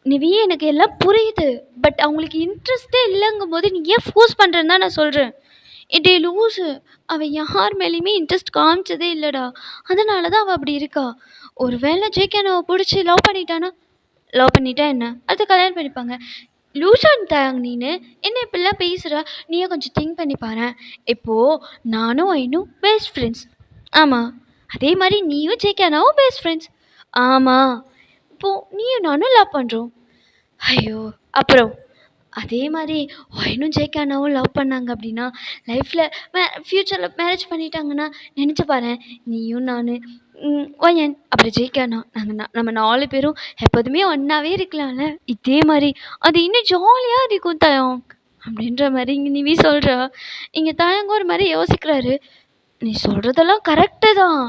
A: நிவி, எனக்கு எல்லாம் புரியுது. பட் அவங்களுக்கு இன்ட்ரெஸ்டே இல்லைங்கும் போது நீ ஏன் ஃபோர்ஸ் பண்ணுறேன்னு தான் நான் சொல்கிறேன். டே லூஸு, அவள் யார் மேலேயுமே இன்ட்ரெஸ்ட் காமிச்சதே இல்லைடா. அதனால தான் அவள் அப்படி இருக்கா. ஒரு வேளை ஜேகே அண்ணாவை பிடிச்சி லவ் பண்ணிட்டானா? லவ் பண்ணிட்டா என்ன, அதை கல்யாணம் பண்ணிப்பாங்க. லூசான் தாயாங் நீனு, என்ன இப்படிலாம் பேசுகிற? நீயே கொஞ்சம் திங்க் பண்ணி பாரு. இப்போது நானும் ஐனும் பெஸ்ட் ஃப்ரெண்ட்ஸ். ஆமாம், அதே மாதிரி நீயும் ஜேகே அண்ணாவும் பெஸ்ட் ஃப்ரெண்ட்ஸ். ஆமாம், இப்போது நீயும் நானும் லவ் பண்ணுறோம். ஐயோ, அப்புறம் அதே மாதிரி ஒயனும் ஜேகே அண்ணாவும் லவ் பண்ணாங்க அப்படின்னா லைஃப்பில் ஃப்யூச்சரில் மேரேஜ் பண்ணிட்டாங்கன்னா நினச்சி பாரு. நீயும் நான், ஒயன், அப்புறம் ஜேகே அண்ணா, நம்ம 4 பேரும் எப்போதுமே ஒன்றாவே இருக்கலாம்ல. இதே மாதிரி அது இன்னும் ஜாலியாக இருக்கும் தாயம் அப்படின்ற மாதிரி இங்கே நிவி சொல்கிறா. இங்கே தாயங்க ஒரு மாதிரி யோசிக்கிறாரு. நீ சொல்கிறதெல்லாம் கரெக்டு தான்.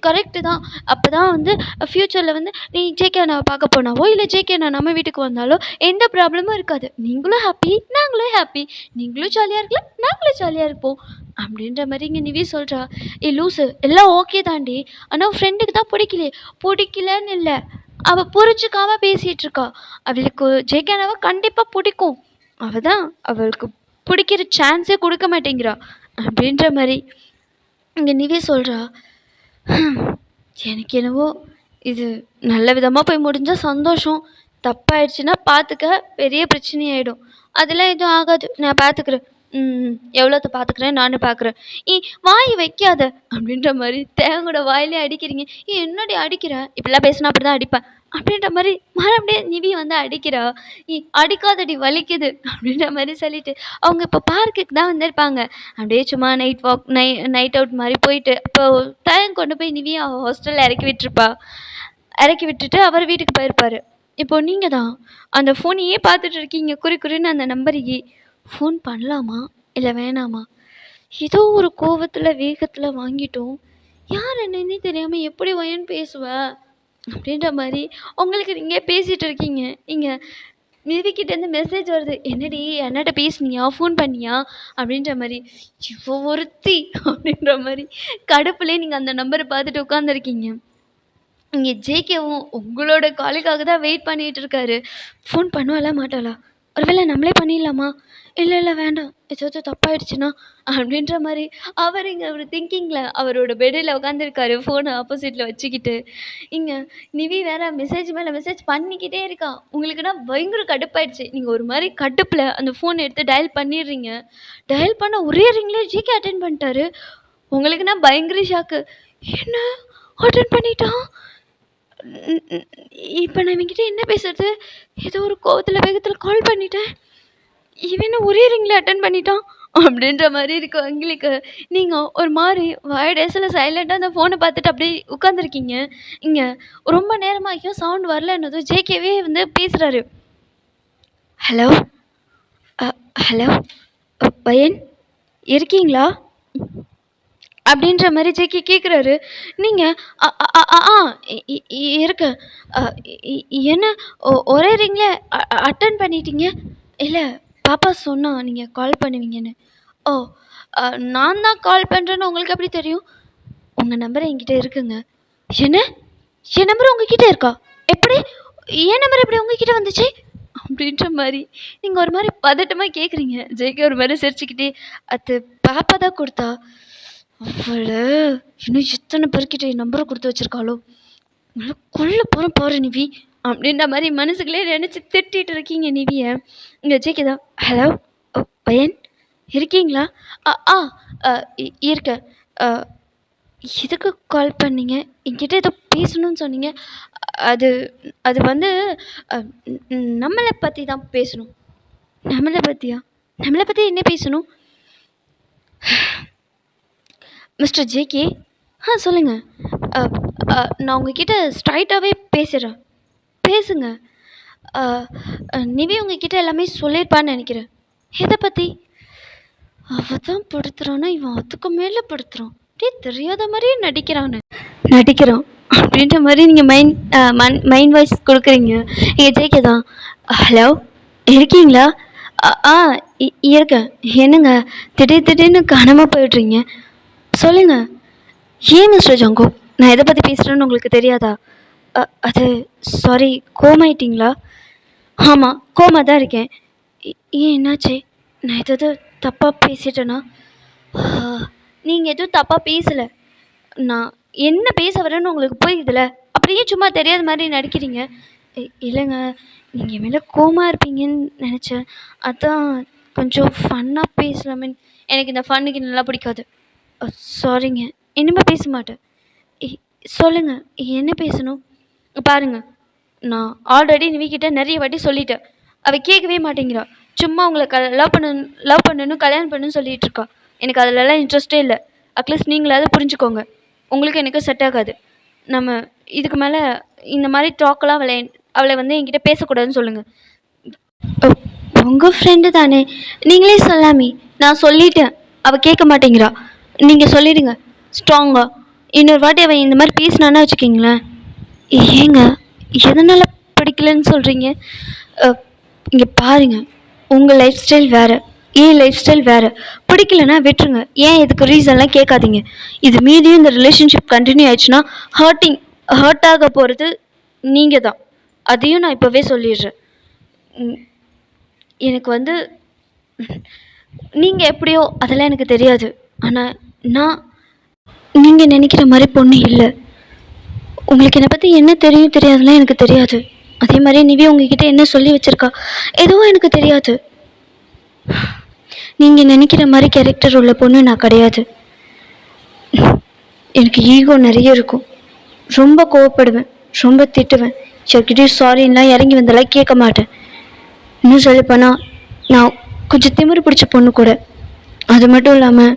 A: கரெக்டு தான். அப்போ தான் வந்து ஃப்யூச்சரில் நீ ஜேகே அண்ணாவை பார்க்க போனாவோ இல்லை ஜேகே அண்ணா நம்ம வீட்டுக்கு வந்தாலோ எந்த ப்ராப்ளமும் இருக்காது. நீங்களும் ஹாப்பி, நாங்களும் ஹாப்பி. நீங்களும் ஜாலியாக இருக்கலாம், நாங்களும் ஜாலியாக இருப்போம் அப்படின்ற மாதிரி இங்கே நிவி சொல்கிறா. லூஸு, எல்லாம் ஓகே தாண்டி, ஆனால் ஃப்ரெண்டுக்கு தான் பிடிக்கலன்னு இல்லை, அவள் புரிஞ்சுக்காம பேசிகிட்டு இருக்கா. அவளுக்கு ஜேகே அண்ணாவை கண்டிப்பாக பிடிக்கும். அவள் தான் அவளுக்கு பிடிக்கிற சான்ஸே கொடுக்க மாட்டேங்கிறா அப்படின்ற மாதிரி இங்கே நிவி சொல்கிறா. எனக்கு என்னவோ இது நல்ல விதமாக போய் முடிஞ்சால் சந்தோஷம். தப்பாயிடுச்சுன்னா பார்த்துக்க, பெரிய பிரச்சனையாயிடும். அதெல்லாம் எதுவும் ஆகாது, நான் பார்த்துக்கிறேன். எவ்வளோத்த பார்த்துக்கிறேன், நானும் பார்க்குறேன். வாய் வைக்காத அப்படின்ற மாதிரி தேங்கோட வாயிலே அடிக்கிறீங்க. என்னடி அடிக்கிற? இப்படிலாம் பேசினா அப்படி தான் அடிப்பேன் அப்படின்ற மாதிரி மறுபடியும் நிவி அடிக்கிறா. அடிக்காதடி, வலிக்குது அப்படின்ற மாதிரி சொல்லிட்டு அவங்க இப்போ பார்க்குக்கு தான் வந்திருப்பாங்க. அப்படியே சும்மா நைட் வாக், நைட் அவுட் மாதிரி போயிட்டு அப்போ டைம் கொண்டு போய் நிவி ஹாஸ்டலில் இறக்கி விட்டுட்டு அவர் வீட்டுக்கு போயிருப்பார். இப்போது நீங்கள் தான் அந்த ஃபோனையே பார்த்துட்டு இருக்கீங்க, குறின்னு அந்த நம்பருக்கு ஃபோன் பண்ணலாமா இல்லை வேணாமா? ஏதோ ஒரு கோவத்தில் வேகத்தில் வாங்கிட்டோம். யார் என்னன்னே தெரியாமல் எப்படி ஒயன்னு பேசுவ அப்படின்ற மாதிரி உங்களுக்கு நீங்கள் பேசிகிட்டு இருக்கீங்க. இங்கே நிவிக்கிட்டேருந்து மெசேஜ் வருது, என்னடி என்னட்ட பேசுனியா, ஃபோன் பண்ணியா அப்படின்ற மாதிரி. இவ்வளோ ஒருத்தி அப்படின்ற மாதிரி கடுப்புலேயே நீங்கள் அந்த நம்பரை பார்த்துட்டு உட்காந்துருக்கீங்க. இங்கே ஜேகேவும் உங்களோட காலுக்காக தான் வெயிட் பண்ணிகிட்டு இருக்காரு. ஃபோன் பண்ணுவாளா மாட்டாளா, ஒருவேளை நம்மளே பண்ணிடலாமா, இல்லை இல்லை வேண்டாம் ஏதாச்சும் தப்பாயிடுச்சுன்னா அப்படின்ற மாதிரி அவர் இங்கே அவர் திங்கிங்கில் அவரோட பெட்டில் உட்காந்துருக்காரு, ஃபோனை ஆப்போசிட்டில் வச்சுக்கிட்டு. இங்கே நிவி வேற மெசேஜ் மேலே மெசேஜ் பண்ணிக்கிட்டே இருக்கா. உங்களுக்குன்னா பயங்கர கடுப்பாயிடுச்சு. நீங்கள் ஒரு மாதிரி கடுப்பில் அந்த ஃபோனை எடுத்து டயல் பண்ணிடுறீங்க. டயல் பண்ண ஒரே ரிங்லேயே ஜேகே அட்டென்ட் பண்ணிட்டாரு. உங்களுக்குன்னா பயங்கர ஷாக்கு. என்ன அட்டென்ட் பண்ணிட்டான், இப்போ நான் இவங்கிட்ட என்ன பேசுறது, ஏதோ ஒரு கோவத்தில் வேகத்தில் கால் பண்ணிட்டேன், இவன் ஒரே ரிங்கில் அட்டன் பண்ணிட்டான் அப்படின்ற மாதிரி இருக்கு உங்களுக்கு. நீங்கள் ஒரு மாதிரி வாயடேசில் சைலண்ட்டாக அந்த ஃபோனை பார்த்துட்டு அப்படியே உட்காந்துருக்கீங்க. இங்கே ரொம்ப நேரமாகியும் சவுண்ட் வரலன்னதும் ஜேகேவே வந்து பேசுகிறாரு. ஹலோ ஹலோ பையன் இருக்கீங்களா அப்படின்ற மாதிரி ஜேகே கேட்குறாரு. நீங்கள் இருக்க என்ன ஒரே ரிங்கில் அட்டன் பண்ணிட்டீங்க? இல்லை பாப்பா சொன்னா நீங்கள் கால் பண்ணுவீங்கன்னு. ஓ நான் தான் கால் பண்ணுறேன்னு உங்களுக்கு எப்படி தெரியும்? உங்கள் நம்பர் என்கிட்ட இருக்குங்க. என்ன, என் நம்பர் உங்ககிட்ட இருக்கா? எப்படி என் நம்பர் எப்படி உங்ககிட்ட வந்துச்சு அப்படின்ற மாதிரி நீங்கள் ஒரு மாதிரி பதட்டமாக கேட்குறீங்க. ஜெய்கே ஒரு மாதிரி சிரிச்சுக்கிட்டே, அது பாப்பா தான் கொடுத்தா, அவளை இன்னும் எத்தனை பேர்கிட்ட என் நம்பரை கொடுத்து வச்சுருக்காளோ, நல்லா கொல்ல போகிறேன் பாரு நிவி அப்படின்ற மாதிரி மனசுக்குள்ளே நினச்சி திட்டிகிட்டு இருக்கீங்க நிவியை. இங்கே ஜேகே தான், ஹலோ பையன் இருக்கீங்களா? இருக்கேன். எதுக்கு கால் பண்ணீங்க? என்கிட்ட ஏதோ பேசணும்னு சொன்னீங்க. அது அது வந்து நம்மளை பற்றி தான் பேசணும். நம்மளை பற்றியா? நம்மளை பற்றி என்ன பேசணும்? மிஸ்டர் ஜேகே, சொல்லுங்கள். நான் உங்ககிட்ட ஸ்ட்ரைட்டாகவே பேசுகிறேன், பேசுங்க. நிவி உங்ககிட்ட எல்லாமே சொல்லியிருப்பான்னு நினைக்கிறேன். எதை பற்றி? அவள் தான் படுத்துகிறான்னா இவன் அதுக்கு மேலே படுத்துகிறான், அப்படியே தெரியாத மாதிரியே நடிக்கிறான் அப்படின்ற மாதிரி நீங்கள் மைண்ட் வாய்ஸ் கொடுக்குறீங்க. நீங்கள் ஜேகே தான், ஹலோ இருக்கீங்களா? இருக்கேன். என்னங்க திடீர்னு காணாமல் போயிடுறீங்க, சொல்லுங்கள். ஏன் மிஸ்டர் ஜங்கோ, நான் எதை பற்றி பேசுகிறேன்னு உங்களுக்கு தெரியாதா? அது சாரி, கோமாயிட்டிங்களா? ஆமாம் கோமா தான் இருக்கேன். ஏன் என்னாச்சு? நான் எதாவது தப்பாக பேசிட்டேனா? நீங்கள் எதுவும் தப்பாக பேசலை. நான் என்ன பேச வரேன்னு உங்களுக்கு புரியுதுல, அப்படியே சும்மா தெரியாத மாதிரி நடிக்கிறீங்க. இல்லைங்க, நீங்கள் என் மேலே கோமா இருப்பீங்கன்னு நினச்சேன், அதான் கொஞ்சம் ஃபன்னாக பேசலாமே. எனக்கு இந்த ஃபன்னுக்கு நல்லா பிடிக்காது. சாரிங்க, இனிமேல் பேச மாட்டேன். சொல்லுங்கள், என்ன பேசணும்? பாருங்கள், நான் ஆல்ரெடி நிவிக்கிட்ட நிறைய வாட்டி சொல்லிட்டேன், அவள் கேட்கவே மாட்டேங்கிறா. சும்மா உங்களை லவ் பண்ணணும் கல்யாணம் பண்ணணும்னு சொல்லிகிட்டு இருக்கா. எனக்கு அதிலலாம் இன்ட்ரெஸ்ட்டே இல்லை. அட்லீஸ்ட் நீங்களாவது புரிஞ்சுக்கோங்க, உங்களுக்கு எனக்கு செட் ஆகாது. நம்ம இதுக்கு மேலே இந்த மாதிரி டாக்கெலாம் அவளை வந்து என்கிட்ட பேசக்கூடாதுன்னு சொல்லுங்கள். உங்கள் ஃப்ரெண்டு தானே, நீங்களே சொல்லாமே. நான் சொல்லிட்டேன், அவள் கேட்க மாட்டேங்கிறா. நீங்கள் சொல்லிடுங்க ஸ்ட்ராங்காக. இன்னொரு வாட்டி அவள் இந்த மாதிரி பேசினான்னா வச்சுக்கிங்களேன். ஏங்க எதனால் பிடிக்கலன்னு சொல்கிறீங்க? இங்கே பாருங்கள், உங்கள் லைஃப் ஸ்டைல் வேறு, ஏன் லைஃப் ஸ்டைல் வேறு. பிடிக்கலன்னா விட்டுருங்க. ஏன் இதுக்கு ரீசன்லாம் கேட்காதீங்க. இது மீதியும் இந்த ரிலேஷன்ஷிப் கண்டினியூ ஆயிடுச்சுன்னா ஹர்ட் ஆக போகிறது நீங்கள் தான். அதையும் நான் இப்போவே சொல்லிடுறேன். எனக்கு வந்து நீங்கள் எப்படியோ அதெல்லாம் எனக்கு தெரியாது. ஆனால் நான் நீங்கள் நினைக்கிற மாதிரி பொண்ணு இல்லை. உங்களுக்கு என்னை பற்றி என்ன தெரியும் தெரியாதுலாம் எனக்கு தெரியாது. அதே மாதிரி நிவி உங்ககிட்ட என்ன சொல்லி வச்சுருக்கா எதுவும் எனக்கு தெரியாது. நீங்கள் நினைக்கிற மாதிரி கேரக்டர் உள்ள பொண்ணு நான் கிடையாது. எனக்கு ஈகோ நிறைய இருக்கும், ரொம்ப கோவப்படுவேன், ரொம்ப திட்டுவேன். யார்கிட்டயும் சாரின்லாம் இறங்கி வந்தெல்லாம் கேட்க மாட்டேன். இன்னும் சொல்லப்போனால் நான் கொஞ்சம் திமிரு பிடிச்ச பொண்ணு கூட. அது மட்டும் இல்லாமல்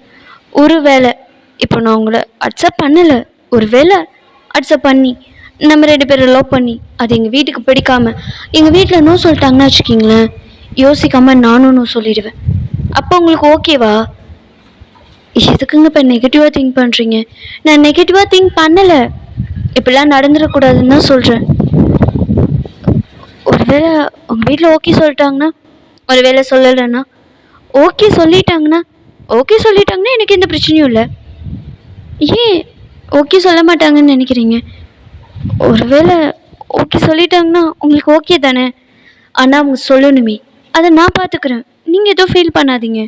A: ஒரு வேளை இப்போ நான் உங்களை அக்செப்ட் பண்ணலை, ஒரு வேளை அக்செப்ட் பண்ணி நம்ம 2 பேரும் லவ் பண்ணி அது எங்கள் வீட்டுக்கு பிடிக்காமல் எங்கள் வீட்டில் நோ சொல்லிட்டாங்கன்னா வச்சுக்கிங்களேன், யோசிக்காமல் நானும் நோ சொல்லிடுவேன். அப்போ உங்களுக்கு ஓகேவா? எதுக்குங்க இப்போ நெகட்டிவாக திங்க் பண்ணுறீங்க? நான் நெகட்டிவாக திங்க் பண்ணலை. இப்படிலாம் நடந்துடக்கூடாதுன்னு தான் சொல்கிறேன். ஒருவேளை உங்கள் வீட்டில் ஓகே சொல்லிட்டாங்கன்னா, ஒருவேளை சொல்லலைன்னா, ஓகே சொல்லிட்டாங்கன்னா ஓகே சொல்லிட்டாங்கன்னா எனக்கு எந்த பிரச்சனையும் இல்லை. ஏன் ஓகே சொல்ல மாட்டாங்கன்னு நினைக்கிறீங்க? ஒருவேளை ஓகே சொல்லிட்டாங்கன்னா உங்களுக்கு ஓகே தானே? ஆனால் அவங்க சொல்லணுமே, அதை நான் பார்த்துக்கிறேன். நீங்கள் எதுவும் ஃபீல் பண்ணாதீங்க.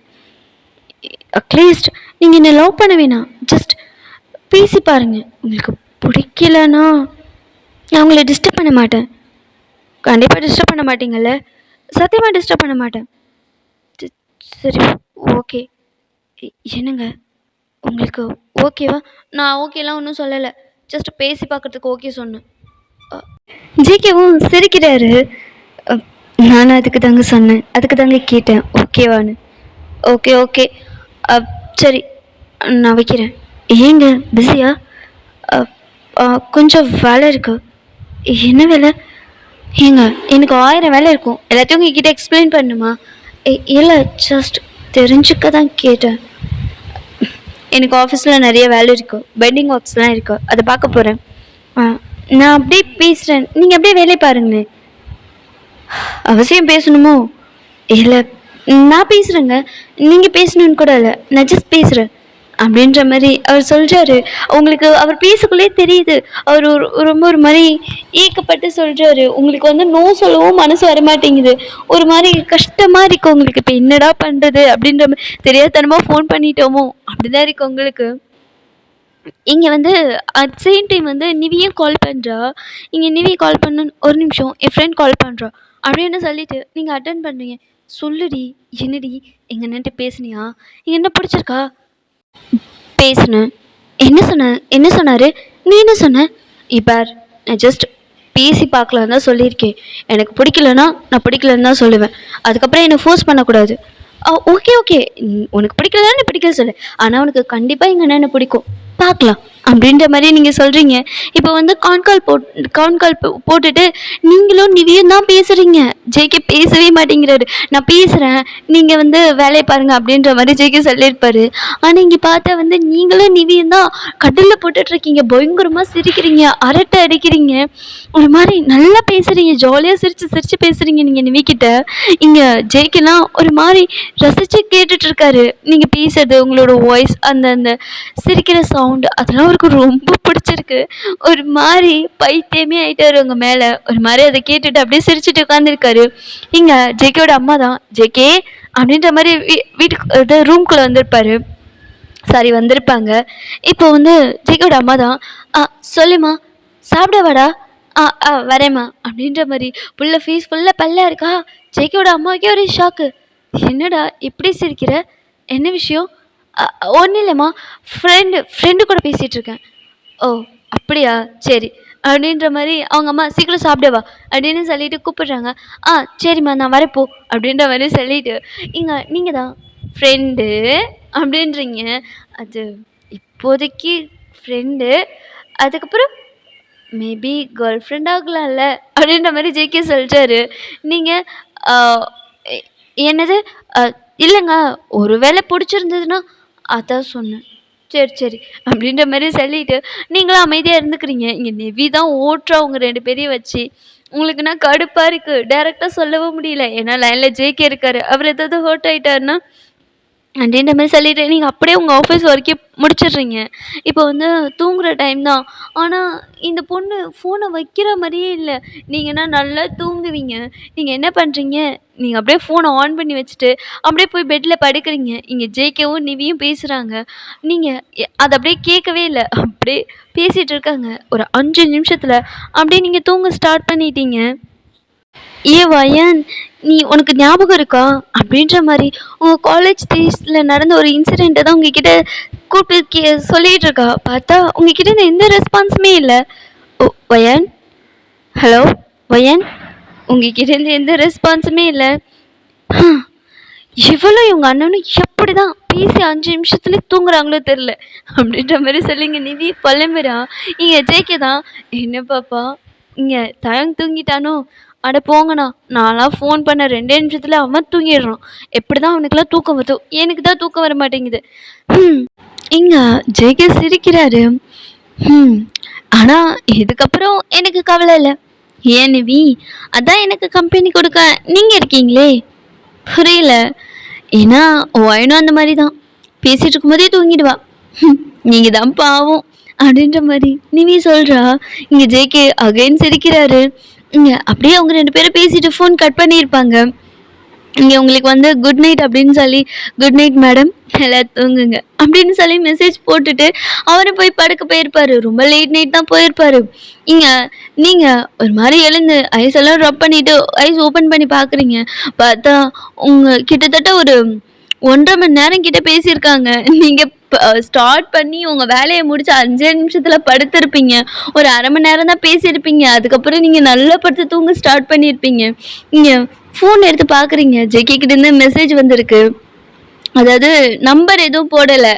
A: அட்லீஸ்ட் நீங்கள் என்னை லவ் பண்ண வேணாம், ஜஸ்ட் பேசி பாருங்க. உங்களுக்கு பிடிக்கலன்னா நான் உங்களை டிஸ்டர்ப் பண்ண மாட்டேன். கண்டிப்பாக டிஸ்டர்ப் பண்ண மாட்டீங்கல்ல? சத்தியமாக டிஸ்டர்ப் பண்ண மாட்டேன். சரி, ஓகே. என்னங்க உங்களுக்கு ஓகேவா? நான் ஓகேலாம் ஒன்றும் சொல்லலை, ஜஸ்ட் பேசி பார்க்குறதுக்கு ஓகே சொன்னேன். ஜிகேவும் சிரிக்கிறாரு. நானும் அதுக்கு தாங்க சொன்னேன், அதுக்கு தாங்க கேட்டேன் ஓகேவான்னு. ஓகே ஓகே, சரி நான் வைக்கிறேன். ஏங்க பிஸியா? கொஞ்சம் வேலை இருக்குது. என்ன வேலை? ஏங்க எனக்கு 1000 வேலை இருக்கும், எல்லாத்தையும் உங்ககிட்ட எக்ஸ்பிளைன் பண்ணுமா? இல்லை, ஜஸ்ட் தெரிஞ்சுக்க தான் கேட்டேன். எனக்கு ஆஃபீஸில் நிறைய வேலை இருக்குது, பெண்டிங் ஒர்க்ஸ்லாம் இருக்குது, அதை பார்க்க போகிறேன். நான் அப்படியே பேசுகிறேன், நீங்கள் அப்படியே வேலை பாருங்களேன். அவசியம் பேசணுமோ? இல்லை, நான் பேசுகிறேங்க, நீங்கள் பேசணுன்னு கூட இல்லை, நான் ஜஸ்ட் பேசுகிறேன் அப்படின்ற மாதிரி அவர் சொல்கிறாரு. உங்களுக்கு அவர் பேசக்குள்ளே தெரியுது, அவர் ரொம்ப ஒரு மாதிரி ஏக்கப்பட்டு சொல்கிறாரு. உங்களுக்கு வந்து நோ சொல்லவும் மனசு வரமாட்டேங்குது, ஒரு மாதிரி கஷ்டமாக இருக்குது உங்களுக்கு. இப்போ என்னடா பண்ணுறது அப்படின்ற மாதிரி, தெரியாதனமாக ஃபோன் பண்ணிட்டோமோ அப்படிதான் இருக்குது உங்களுக்கு. இங்கே வந்து அட் சேம் டைம் வந்து நிவியும் கால் பண்ணுறா. இங்கே நிவி கால் பண்ண ஒரு நிமிஷம், என் ஃப்ரெண்ட் கால் பண்ணுறா அப்படின்னு சொல்லிட்டு நீங்கள் அட்டன் பண்ணுறீங்க. சொல்லுடி, என்னடி எங்கள் அண்ணன்ட்டு பேசுனியா? என்ன பிடிச்சிருக்கா? பேசுனேன். என்ன சொன்னார்? நீ என்ன சொன்ன? இப்பார், நான் ஜஸ்ட் பேசி பார்க்கலாம் தான் சொல்லியிருக்கேன். எனக்கு பிடிக்கலன்னா நான் பிடிக்கலன்னு தான் சொல்லுவேன், அதுக்கப்புறம் என்னை ஃபோர்ஸ் பண்ணக்கூடாது. ஓகே ஓகே, உனக்கு பிடிக்கலன்னா நீ பிடிக்கல சொல்லு, ஆனால் உனக்கு கண்டிப்பாக எங்கள் அண்ணனை பிடிக்கும், பார்க்கலாம் அப்படின்ற மாதிரி நீங்கள் சொல்கிறீங்க. இப்போ வந்து கால் போட்டுட்டு நீங்களும் நிவியும் தான் பேசுகிறீங்க. ஜேகே பேசவே மாட்டேங்கிறாரு. நான் பேசுகிறேன், நீங்கள் வந்து வேலையை பாருங்கள் அப்படின்ற மாதிரி ஜேகே சொல்லியிருப்பாரு. ஆனால் இங்கே பார்த்தா வந்து நீங்களும் நிவியும் தான் கடலில் போட்டுட்ருக்கீங்க, பயங்கரமாக சிரிக்கிறீங்க, அரட்டை அடிக்கிறீங்க, ஒரு மாதிரி நல்லா பேசுகிறீங்க, ஜாலியாக சிரித்து சிரித்து பேசுகிறீங்க நீங்கள் நிவிக்கிட்ட. இங்கே ஜேகேலாம் ஒரு மாதிரி ரசித்து கேட்டுட்ருக்காரு நீங்கள் பேசுறது, உங்களோட வாய்ஸ், அந்த அந்த சிரிக்கிற சவுண்டு, அதெல்லாம் அவருக்கு ரொம்ப பிடிச்சிருக்கு. ஒரு மாதிரி பைத்தியமே ஆகிட்டாரு உங்கள் மேலே. ஒரு மாதிரி அதை கேட்டுட்டு அப்படியே சிரிச்சுட்டு உட்காந்துருக்காரு. இங்கே ஜேகேயோட அம்மா தான், ஜேகே அப்படின்ற மாதிரி வீட்டுக்கு இது ரூம்குள்ளே வந்திருப்பாரு, சாரி வந்திருப்பாங்க. இப்போ வந்து ஜேகேயோட அம்மா தான், சொல்லுமா, சாப்பிட வாடா. வரேம்மா அப்படின்ற மாதிரி. புள்ள ஃபீஸ் ஃபுல்லாக பல்ல இருக்கா. ஜேகேயோட அம்மாவுக்கே ஒரு ஷாக்கு. என்னடா இப்படி சிரிக்கிற, என்ன விஷயம்? ஒன்றும் இல்லைம்மா, ஃப்ரெண்டு கூட பேசிகிட்டு இருக்கேன். ஓ அப்படியா, சரி அப்படின்ற மாதிரி அவங்க அம்மா சீக்கிரம் சாப்பிடவா அப்படின்னு சொல்லிட்டு கூப்பிடுறாங்க. சரிம்மா நான் வரப்போ அப்படின்ற மாதிரி சொல்லிட்டு, இங்கே நீங்கள் தான் ஃப்ரெண்டு அப்படின்றீங்க. அது இப்போதைக்கு ஃப்ரெண்டு, அதுக்கப்புறம் மேபி கேர்ள் ஃப்ரெண்ட் ஆகலாம்ல அப்படின்ற மாதிரி ஜேகே சொல்லிட்டாரு. நீங்கள் என்னது? இல்லைங்க, ஒரு வேளை பிடிச்சிருந்ததுன்னா அதான் சொன்னேன். சரி சரி அப்படின்ற மாதிரி சொல்லிட்டு நீங்களும் அமைதியாக இருந்துக்கிறீங்க. இங்கே நிவி தான் ஓட்டுறா உங்கள் 2 பேரையும் வச்சு. உங்களுக்குன்னா கடுப்பாக இருக்குது, டேரெக்டாக சொல்லவும் முடியல, ஏன்னா லைனில் ஜேகே இருக்காரு, அவர் ஏதாவது ஹர்ட் ஆகிட்டாருன்னா அப்படின்ற மாதிரி சொல்லிட்டு நீங்கள் அப்படியே உங்கள் ஆஃபீஸ் ஒர்க்கே முடிச்சிடுறீங்க. இப்போ வந்து தூங்குகிற டைம் தான், ஆனால் இந்த பொண்ணு ஃபோனை வைக்கிற மாதிரியே இல்லை. நீங்கன்னா நல்லா தூங்குவீங்க, நீங்கள் என்ன பண்ணுறீங்க, நீங்கள் அப்படியே ஃபோனை ஆன் பண்ணி வச்சுட்டு அப்படியே போய் பெட்டில் படுக்கிறீங்க. இங்கே ஜேகேவும் நிவியும் பேசுகிறாங்க, நீங்கள் அதை அப்படியே கேட்கவே இல்லை, அப்படியே பேசிகிட்டு இருக்காங்க. ஒரு 5 நிமிஷத்தில் அப்படியே நீங்கள் தூங்க ஸ்டார்ட் பண்ணிட்டீங்க. வயன், நீ உனக்கு ஞாபகம் இருக்கா அப்படின்ற மாதிரி உங்கள் காலேஜ் டேஸில் நடந்த ஒரு இன்சிடெண்ட்டை தான் உங்ககிட்ட கூப்பிட்டு சொல்லிகிட்டு இருக்கா. பார்த்தா உங்ககிட்ட இந்த எந்த ரெஸ்பான்ஸுமே இல்லை. ஓ வயன், ஹலோ வயன், உங்ககிட்ட இருந்து எந்த ரெஸ்பான்ஸுமே இல்லை. இவ்வளோ இவங்க அண்ணனும் எப்படி தான் பேசி 5 நிமிஷத்துலேயே தூங்குறாங்களோ தெரில அப்படின்ற மாதிரி சொல்லிங்க நிவி புலம்புறா. இங்கே ஜேகே தான், என்ன பாப்பா இங்கே தயங் தூங்கிட்டானோ அட போங்கண்ணா, நான்லாம் ஃபோன் பண்ண 2 நிமிஷத்துல அவன் தூங்கிடுறான். எப்படிதான் அவனுக்கெல்லாம் தூக்கம் வருதோ? எனக்கு தான் தூக்கம் வர மாட்டேங்குது. ம். இங்க ஜேகே சிரிக்கிறாரு. ம். ஆனா இதுக்கப்புறம் எனக்கு கவலை இல்ல. ஏன் நிவி? அதான் எனக்கு கம்பெனி கொடுக்க நீங்க இருக்கீங்களே. புரியல. ஏன்னா ஒயனும் அந்த மாதிரி தான். பேசிட்டு இருக்கும்போதே தூங்கிடுவா. நீங்க தான் பாவம் அப்படின்ற மாதிரி நிவி சொல்றா. இங்க ஜேகே அகைன் சிரிக்கிறாரு. இங்க அப்படியே அவங்க 2 பேரும் பேசிட்டு ஃபோன் கட் பண்ணியிருப்பாங்க. இங்க உங்களுக்கு வந்து குட் நைட் அப்படின்னு சொல்லி, குட் நைட் மேடம், நல்லா தூங்குங்க அப்படின்னு சொல்லி மெசேஜ் போட்டுட்டு அவரும் போய் படுக்க போயிருப்பாரு. ரொம்ப லேட் நைட் தான் போயிருப்பாரு. இங்க நீங்க ஒரு மாதிரி எழுந்து ஐஸ் எல்லாம் ரப் பண்ணிட்டு ஐஸ் ஓப்பன் பண்ணி பார்க்குறீங்க. பார்த்தா உங்க கிட்டத்தட்ட ஒரு 1.5 மணி நேரம் கிட்ட பேசியிருக்காங்க. நீங்க ஸ்டார்ட் பண்ணி உங்க வேலையை முடிச்சு 5 நிமிஷத்துல படுத்திருப்பீங்க. ஒரு 1/2 மணி நேரம் தான் பேசியிருப்பீங்க. அதுக்கப்புறம் நீங்க நல்லா படுத்து தூங்க ஸ்டார்ட் பண்ணியிருப்பீங்க. நீங்க ஃபோன் எடுத்து பார்க்குறீங்க. ஜேகே கிட்டேருந்து மெசேஜ் வந்திருக்கு. அதாவது நம்பர் எதுவும் போடலை.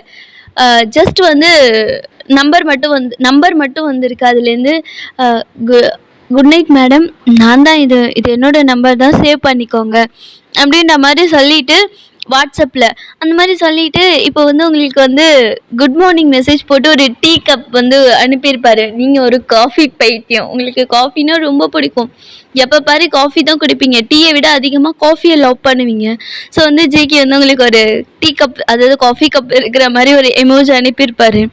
A: ஜஸ்ட் வந்து நம்பர் மட்டும் வந்திருக்கு. அதுலேருந்து கு குட் நைட் மேடம், நான் தான் இது இது என்னோட நம்பர் தான், சேவ் பண்ணிக்கோங்க அப்படின்ற மாதிரி சொல்லிட்டு வாட்ஸ்அப்பில் அந்த மாதிரி சொல்லிட்டு இப்போ வந்து உங்களுக்கு வந்து குட் மார்னிங் மெசேஜ் போட்டு ஒரு டீ கப் வந்து அனுப்பியிருப்பாரு. நீங்கள் ஒரு காஃபி பைத்தியம், உங்களுக்கு காஃபின்னா ரொம்ப பிடிக்கும். எப்போ பாரு காஃபி தான் குடிப்பீங்க. டீயை விட அதிகமாக காஃபியை லவ் பண்ணுவீங்க. ஸோ வந்து ஜேகே வந்து உங்களுக்கு ஒரு டீ கப், அதாவது காஃபி கப் இருக்கிற மாதிரி ஒரு எமோஜி அனுப்பியிருப்பாரு.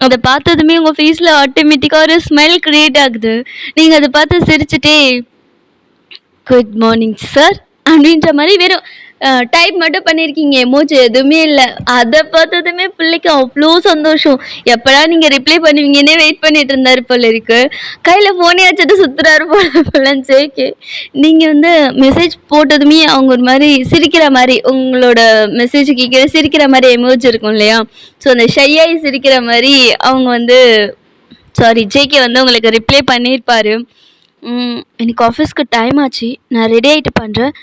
A: அதை பார்த்ததுமே உங்கள் ஃபேஸில் ஆட்டோமேட்டிக்காக ஒரு ஸ்மைல் க்ரியேட் ஆகுது. நீங்கள் அதை பார்த்து சிரிச்சுட்டே குட் மார்னிங் சார் அப்படின்ற மாதிரி வெறும் டைப் மட்டும் பண்ணியிருக்கீங்க. எமோஜி எதுவுமே இல்லை. அதை பார்த்ததுமே பிள்ளைக்கு அவ்வளோ சந்தோஷம். எப்படா நீங்கள் ரிப்ளை பண்ணுவீங்கன்னே வெயிட் பண்ணிட்டு இருந்தாரு போல இருக்கு. கையில் ஃபோனே வச்சுட்டு சுற்றுறாரு போல ஜேகே. நீங்கள் வந்து மெசேஜ் போட்டதுமே அவங்க ஒரு மாதிரி சிரிக்கிற மாதிரி, உங்களோட மெசேஜ் கேட்குற சிரிக்கிற மாதிரி எமோஜி இருக்கும் இல்லையா? ஸோ அந்த ஷையாகி சிரிக்கிற மாதிரி அவங்க வந்து ஜேகே வந்து உங்களுக்கு ரிப்ளை பண்ணியிருப்பாரு. எனக்கு ஆஃபீஸ்க்கு டைம் ஆச்சு, நான் ரெடி ஆகிட்டு பண்ணுறேன்,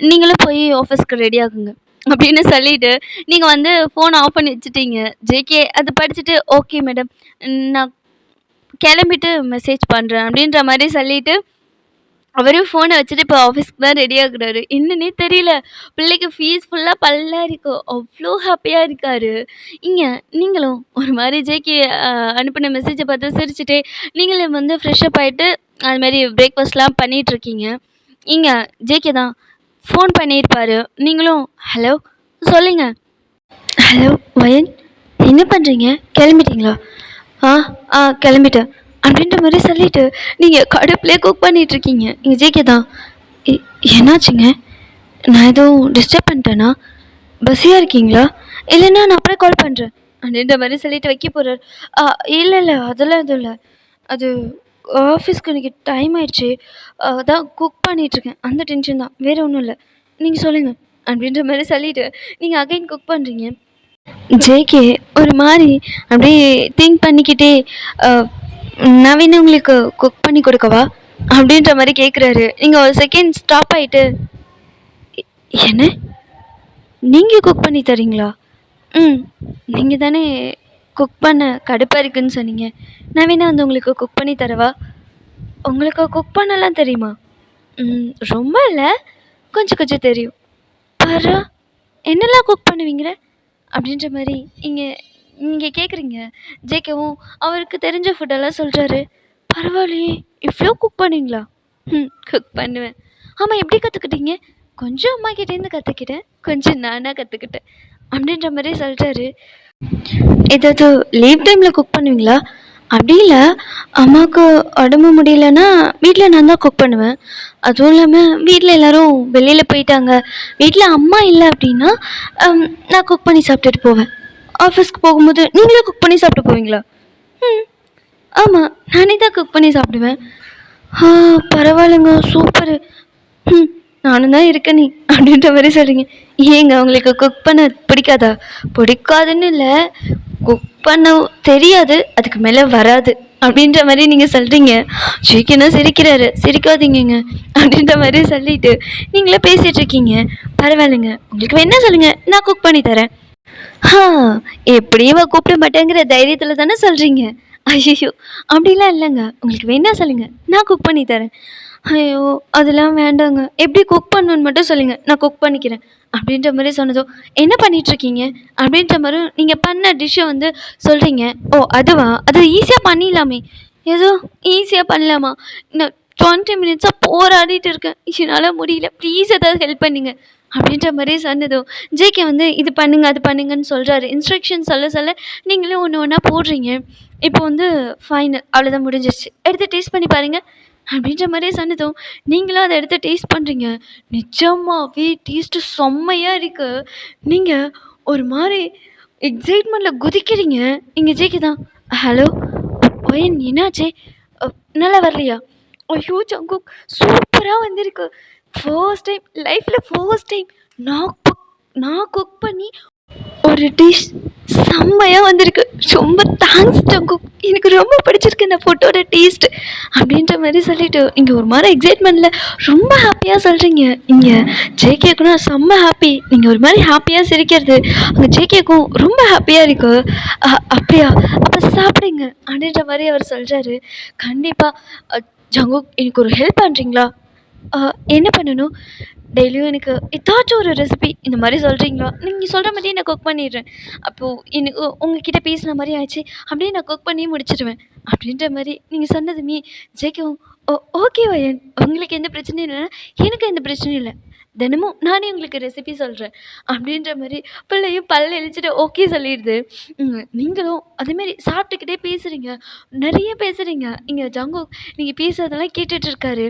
A: நீங்களும் போய் ஆஃபீஸ்க்கு ரெடி ஆகுங்க அப்படின்னு சொல்லிட்டு நீங்கள் வந்து ஃபோன் ஆஃப் பண்ணி வச்சுட்டீங்க. ஜேகே அதை படிச்சுட்டு ஓகே மேடம், நான் கிளம்பிட்டு மெசேஜ் பண்ணுறேன் அப்படின்ற மாதிரி சொல்லிட்டு அவரும் ஃபோனை வச்சுட்டு இப்போ ஆஃபீஸ்க்கு தான் ரெடி ஆகுறாரு. என்னன்னே தெரியல. பிள்ளைக்கு ஃபீஸ் ஃபுல்லாக பல்லா இருக்கும். அவ்வளோ ஹாப்பியாக இருக்காரு. இங்கே நீங்களும் ஒரு மாதிரி ஜேகே அனுப்பின மெசேஜை பார்த்து சிரிச்சுட்டே நீங்களும் வந்து ஃப்ரெஷ்அப் ஆகிட்டு அதுமாரி பிரேக்ஃபாஸ்ட்லாம் பண்ணிகிட்ருக்கீங்க. இங்கே ஜேகே தான் ஃபோன் பண்ணியிருப்பாரு. நீங்களும் ஹலோ சொல்லுங்க. ஹலோ வயன், என்ன பண்ணுறீங்க? கிளம்பிட்டீங்களா? ஆ ஆ கிளம்பிட்டேன் அப்படின்ற மாதிரி சொல்லிட்டு நீங்கள் கடுப்புலேயே குக் பண்ணிகிட்ருக்கீங்க. இங்கே ஜேகே தான் என்னாச்சுங்க? நான் எதுவும் டிஸ்டர்ப் பண்ணிட்டேனா? பஸ்ஸியாக இருக்கீங்களா? இல்லைன்னா நான் அப்புறம் கால் பண்ணுறேன் அப்படின்ற மாதிரி சொல்லிட்டு வைக்க போகிறார். இல்லை இல்லை, அதெல்லாம் எதுவும் இல்லை. அது ஆஃபீஸ்க்கு எனக்கு டைம் ஆயிடுச்சு, அதான் குக் பண்ணிகிட்ருக்கேன், அந்த டென்ஷன் தான், வேறு ஒன்றும் இல்லை. நீங்கள் சொல்லுங்கள் அப்படின்ற மாதிரி சொல்லிவிட்டு நீங்கள் அகைன் குக் பண்ணுறீங்க. ஜேகே ஒரு மாதிரி அப்படியே திங்க் பண்ணிக்கிட்டே நான் வேணா உங்களுக்கு குக் பண்ணி கொடுக்கவா அப்படின்ற மாதிரி கேட்குறாரு. நீங்கள் ஒரு செகண்ட் ஸ்டாப் ஆகிட்டு என்ன நீங்கள் குக் பண்ணி தரீங்களா? நீங்கள் தானே குக் பண்ண கடுப்பாக இருக்குன்னு சொன்னீங்க. நான் வேணா வந்து உங்களுக்கு குக் பண்ணி தரவா? உங்களுக்கு குக் பண்ணலாம் தெரியுமா? ரொம்ப இல்லை, கொஞ்சம் கொஞ்சம் தெரியும். பாரு, என்னெல்லாம் குக் பண்ணுவீங்க அப்படின்ற மாதிரி நீங்கள் கேட்குறீங்க. ஜேகேவும் அவருக்கு தெரிஞ்ச ஃபுட்டெல்லாம் சொல்கிறாரு. பரவாயில்லையே, இவ்வளோ குக் பண்ணுவீங்களா? குக் பண்ணுவேன். ஆமாம், எப்படி கற்றுக்கிட்டீங்க? கொஞ்சம் அம்மா கிட்டேருந்து கற்றுக்கிட்டேன், கொஞ்சம் நானாக கற்றுக்கிட்டேன் அப்படின்ற மாதிரி சொல்கிறாரு. ஏதாவது லீவ் டைமில் குக் பண்ணுவீங்களா? அப்படி இல்லை, அம்மாவுக்கு உடம்பு முடியலன்னா வீட்டில் நான் தான் குக் பண்ணுவேன். அதுவும் இல்லாமல் வீட்டில் எல்லோரும் வெளியில் போயிட்டாங்க, வீட்டில் அம்மா இல்லை அப்படின்னா நான் குக் பண்ணி சாப்பிட்டுட்டு போவேன். ஆஃபீஸ்க்கு போகும்போது நீங்களே குக் பண்ணி சாப்பிட்டு போவீங்களா? ஆமாம், நானே தான் குக் பண்ணி சாப்பிடுவேன். பரவாயில்லைங்க, சூப்பரு. நானும் தான் இருக்கேன் நீ அப்படின்ற மாதிரி சொல்கிறீங்க. ஏங்க உங்களுக்கு குக் பண்ண பிடிக்காதா? பிடிக்காதுன்னு இல்லை, குக் பண்ண தெரியாது, அதுக்கு மேலே வராது அப்படின்ற மாதிரி நீங்கள் சொல்கிறீங்க. ஜேகேனா சிரிக்கிறாரு. சிரிக்காதீங்க அப்படின்ற மாதிரி சொல்லிட்டு நீங்களே பேசிகிட்ருக்கீங்க. பரவாயில்லைங்க, உங்களுக்கு வேணா சொல்லுங்கள், நான் குக் பண்ணி தரேன். எப்படியும் கூப்பிட மாட்டேங்கிற தைரியத்தில் தானே சொல்கிறீங்க? ஐயோ, அப்படிலாம் இல்லைங்க, உங்களுக்கு வேணா சொல்லுங்கள், நான் குக் பண்ணி தரேன். ஐயோ! அதெல்லாம் வேண்டாங்க. எப்படி குக் பண்ணணும்னு மட்டும் சொல்லுங்க. நான் குக் பண்ணிக்கிறேன். அப்படின்ற மாரி சொன்னதும், என்ன பண்ணிட்டுருக்கீங்க? அப்படின்ற மாரி நீங்க பண்ண டிஷ்ஷ வந்து சொல்றீங்க. ஓ! அதுவா? அது ஈஸியா பண்ணிடலாமே. ஏதோ ஈஸியா பண்ணலாமா? நான் 20 மினிட்ஸா போராடிட்டு இருக்கேன். என்னால முடியல. ப்ளீஸ் ஏதாவது ஹெல்ப் பண்ணுங்க. அப்படின்ற மாரி சொன்னதும், ஜேகே வந்து இது பண்ணுங்க, அது பண்ணுங்கன்னு சொல்றாரு. இன்ஸ்ட்ரக்ஷன் சொல்ல சொல்ல நீங்களும் ஒண்ணு ஒண்ணா போடுறீங்க. இப்போ வந்து ஃபைனல் அவ்வளோதான் முடிஞ்சிருச்சு. எடுத்து டேஸ்ட் பண்ணி பாருங்க. அப்படின்ற மாரியே சொன்னதும், நீங்களும் அத எடுத்து டேஸ்ட் பண்றீங்க. நிஜமாவே டேஸ்ட்டு செம்மையா இருக்கு. நீங்க ஒரு மாரி எக்ஸைட்மெண்ட்ல குதிக்கிறீங்க. இங்க ஜேகே தான், "ஹலோ! ஒயன் என்னாச்சு? அ நல்லா வரலையா?" ஐயோ! ஜங்குக் சூப்பரா வந்திருக்கு. ஃபர்ஸ்ட் டைம் லைஃப்ல ஃபர்ஸ்ட் டைம் நான் குக் பண்ணி ஒரு டிஷ் செம்மையா வந்திருக்கு. ரொம்ப தேங்க்ஸ் ஜங்குக். எனக்கு ரொம்ப பிடிச்சிருக்கு இந்த ஃபுட்டோட டேஸ்ட். அப்படின்ற மாரி சொல்லிட்டு, இங்க ஒரு மாரி எக்ஸைட்மெண்ட்ல ரொம்ப ஹாப்பியா சொல்றீங்க. இங்க ஜேகேக்குன்னா செம்ம ஹாப்பி. நீங்க ஒரு மாரி ஹாப்பியா சிரிக்கிறது, அங்க ஜேகேக்கும் ரொம்ப ஹாப்பியா இருக்கு. அப்படியா? அப்ப சாப்பிடுங்க. அப்படின்ற மாரி அவர் சொல்றாரு. கண்டிப்பா. அ ஜங்குக் எனக்கு ஒரு ஹெல்ப் பண்றீங்களா? அ என்ன பண்ணணும்? டெய்லியும் எனக்கு ஏதாச்சும் ஒரு ரெசிபி இந்த மாரி சொல்கிறீங்களா? நீங்க சொல்ற மாரியே நான் குக் பண்ணிடுறேன். அப்போ எனக்கு உங்ககிட்ட பேசின மாரி ஆச்சு. அப்படியே நான் குக் பண்ணி முடிச்சுருவேன். அப்படின்ற மாரி நீங்க சொன்னதுமே ஜெய்க்கவும், ஓ ஓகே வயன். உங்களுக்கு எந்த பிரச்சனையும் இல்லைன்னா, எனக்கு எந்த பிரச்சனையும் இல்ல. தினமும் நானே உங்களுக்கு ரெசிபி சொல்றேன். அப்படின்ற மாரி பிள்ளையும் பல்ல இளிச்சுட்டு ஓகே சொல்லிடுது. நீங்களும் அதேமாரி சாப்பிட்டுக்கிட்டே பேசுறீங்க. நெறைய பேசுறீங்க. இங்க ஜங்குக் நீங்க பேசுறதெல்லாம் கேட்டுட்டு இருக்காரு.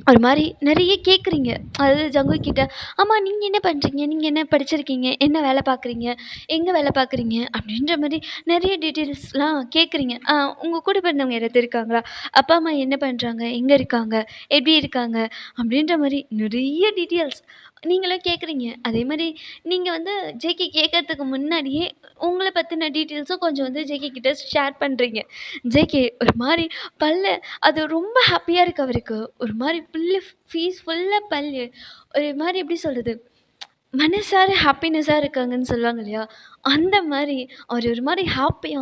A: ஒரு மாரி நெறைய கேட்குறீங்க. அதாவது ஜங்குக் கிட்ட, "ஆமா நீங்க என்ன பண்றீங்க? நீங்க என்ன படிச்சிருக்கீங்க? என்ன வேலை பார்க்குறீங்க? எங்க வேலை பார்க்குறீங்க?" அப்படின்ற மாரி நெறைய டீட்டெயில்ஸ்லாம் கேட்குறீங்க. உங்க கூட பிறந்தவங்க யாராவது இருக்காங்களா? அப்பா, அம்மா என்ன பண்றாங்க? எங்க இருக்காங்க? எப்படி இருக்காங்க? அப்படின்ற மாரி நெறைய டீட்டெயில்ஸ் நீங்களும் கேட்குறீங்க. அதேமாரி நீங்க வந்து ஜேகே கேட்கறதுக்கு முன்னாடியே உங்கள பத்தின டீட்டெயில்ஸும் கொஞ்சம் வந்து ஜேகே கிட்ட ஷேர் பண்றீங்க. ஜேகே ஒரு மாரி பல்ல அது ரொம்ப ஹாப்பியா இருக்கு அவருக்கு. ஒரு மாரி ஃபீஸ் ஃபுல்லா பல்லு. ஒரு மாரி எப்படி சொல்றது? மனசார ஹாப்பினஸ்ஸா இருக்காங்கன்னு சொல்லுவாங்க இல்லையா? அந்த மாரி அவர் ஒரு மாரி ஹாப்பியா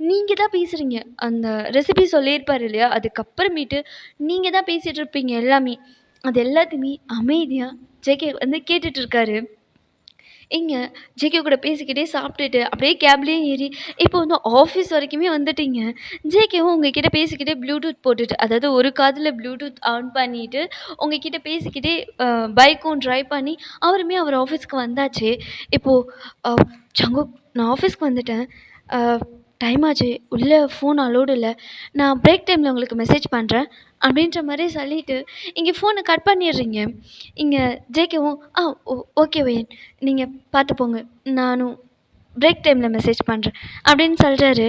A: நீங்க தான் பேசுறீங்க. அந்த ரெசிபி சொல்லியிருப்பாரு இல்லையா? அதுக்கப்புறமேட்டு நீங்க தான் பேசிட்டு இருப்பீங்க எல்லாமே. அது எல்லாத்தையுமே அமைதியா ஜேகே வந்து கேட்டுட்டு இருக்காரு. இங்க ஜேகே கூட பேசிக்கிட்டே சாப்பிட்டுட்டு, அப்படியே கேப்லயே ஏறி இப்போ வந்து ஆஃபீஸ் வரைக்குமே வந்துட்டீங்க. ஜேகேவும் உங்ககிட்ட பேசிக்கிட்டே ப்ளூடூத் போட்டுட்டு, அதாவது ஒரு காதுல ப்ளூடூத் ஆன் பண்ணிட்டு, உங்ககிட்ட பேசிக்கிட்டே பைக்கும் டிரைவ் பண்ணி, அவருமே அவர் ஆஃபீஸ்க்கு வந்தாச்சு. இப்போ அ "ஜங்குக் நான் ஆஃபீஸ்க்கு வந்துட்டேன். அ டைம் ஆச்சு. உள்ள ஃபோன் அலோவ்டு இல்ல. நான் பிரேக் டைம்ல உங்களுக்கு மெசேஜ் பண்றேன்." அப்படின்ற மாரி சொல்லிட்டு, இங்க ஃபோன கட் பண்ணிடுறீங்க. இங்க ஜேகேவும், ஓகே ஒயன். நீங்க பார்த்து போங்க. நானும் பிரேக் டைம்ல மெசேஜ் பண்றேன்." அப்படின்னு சொல்றாரு.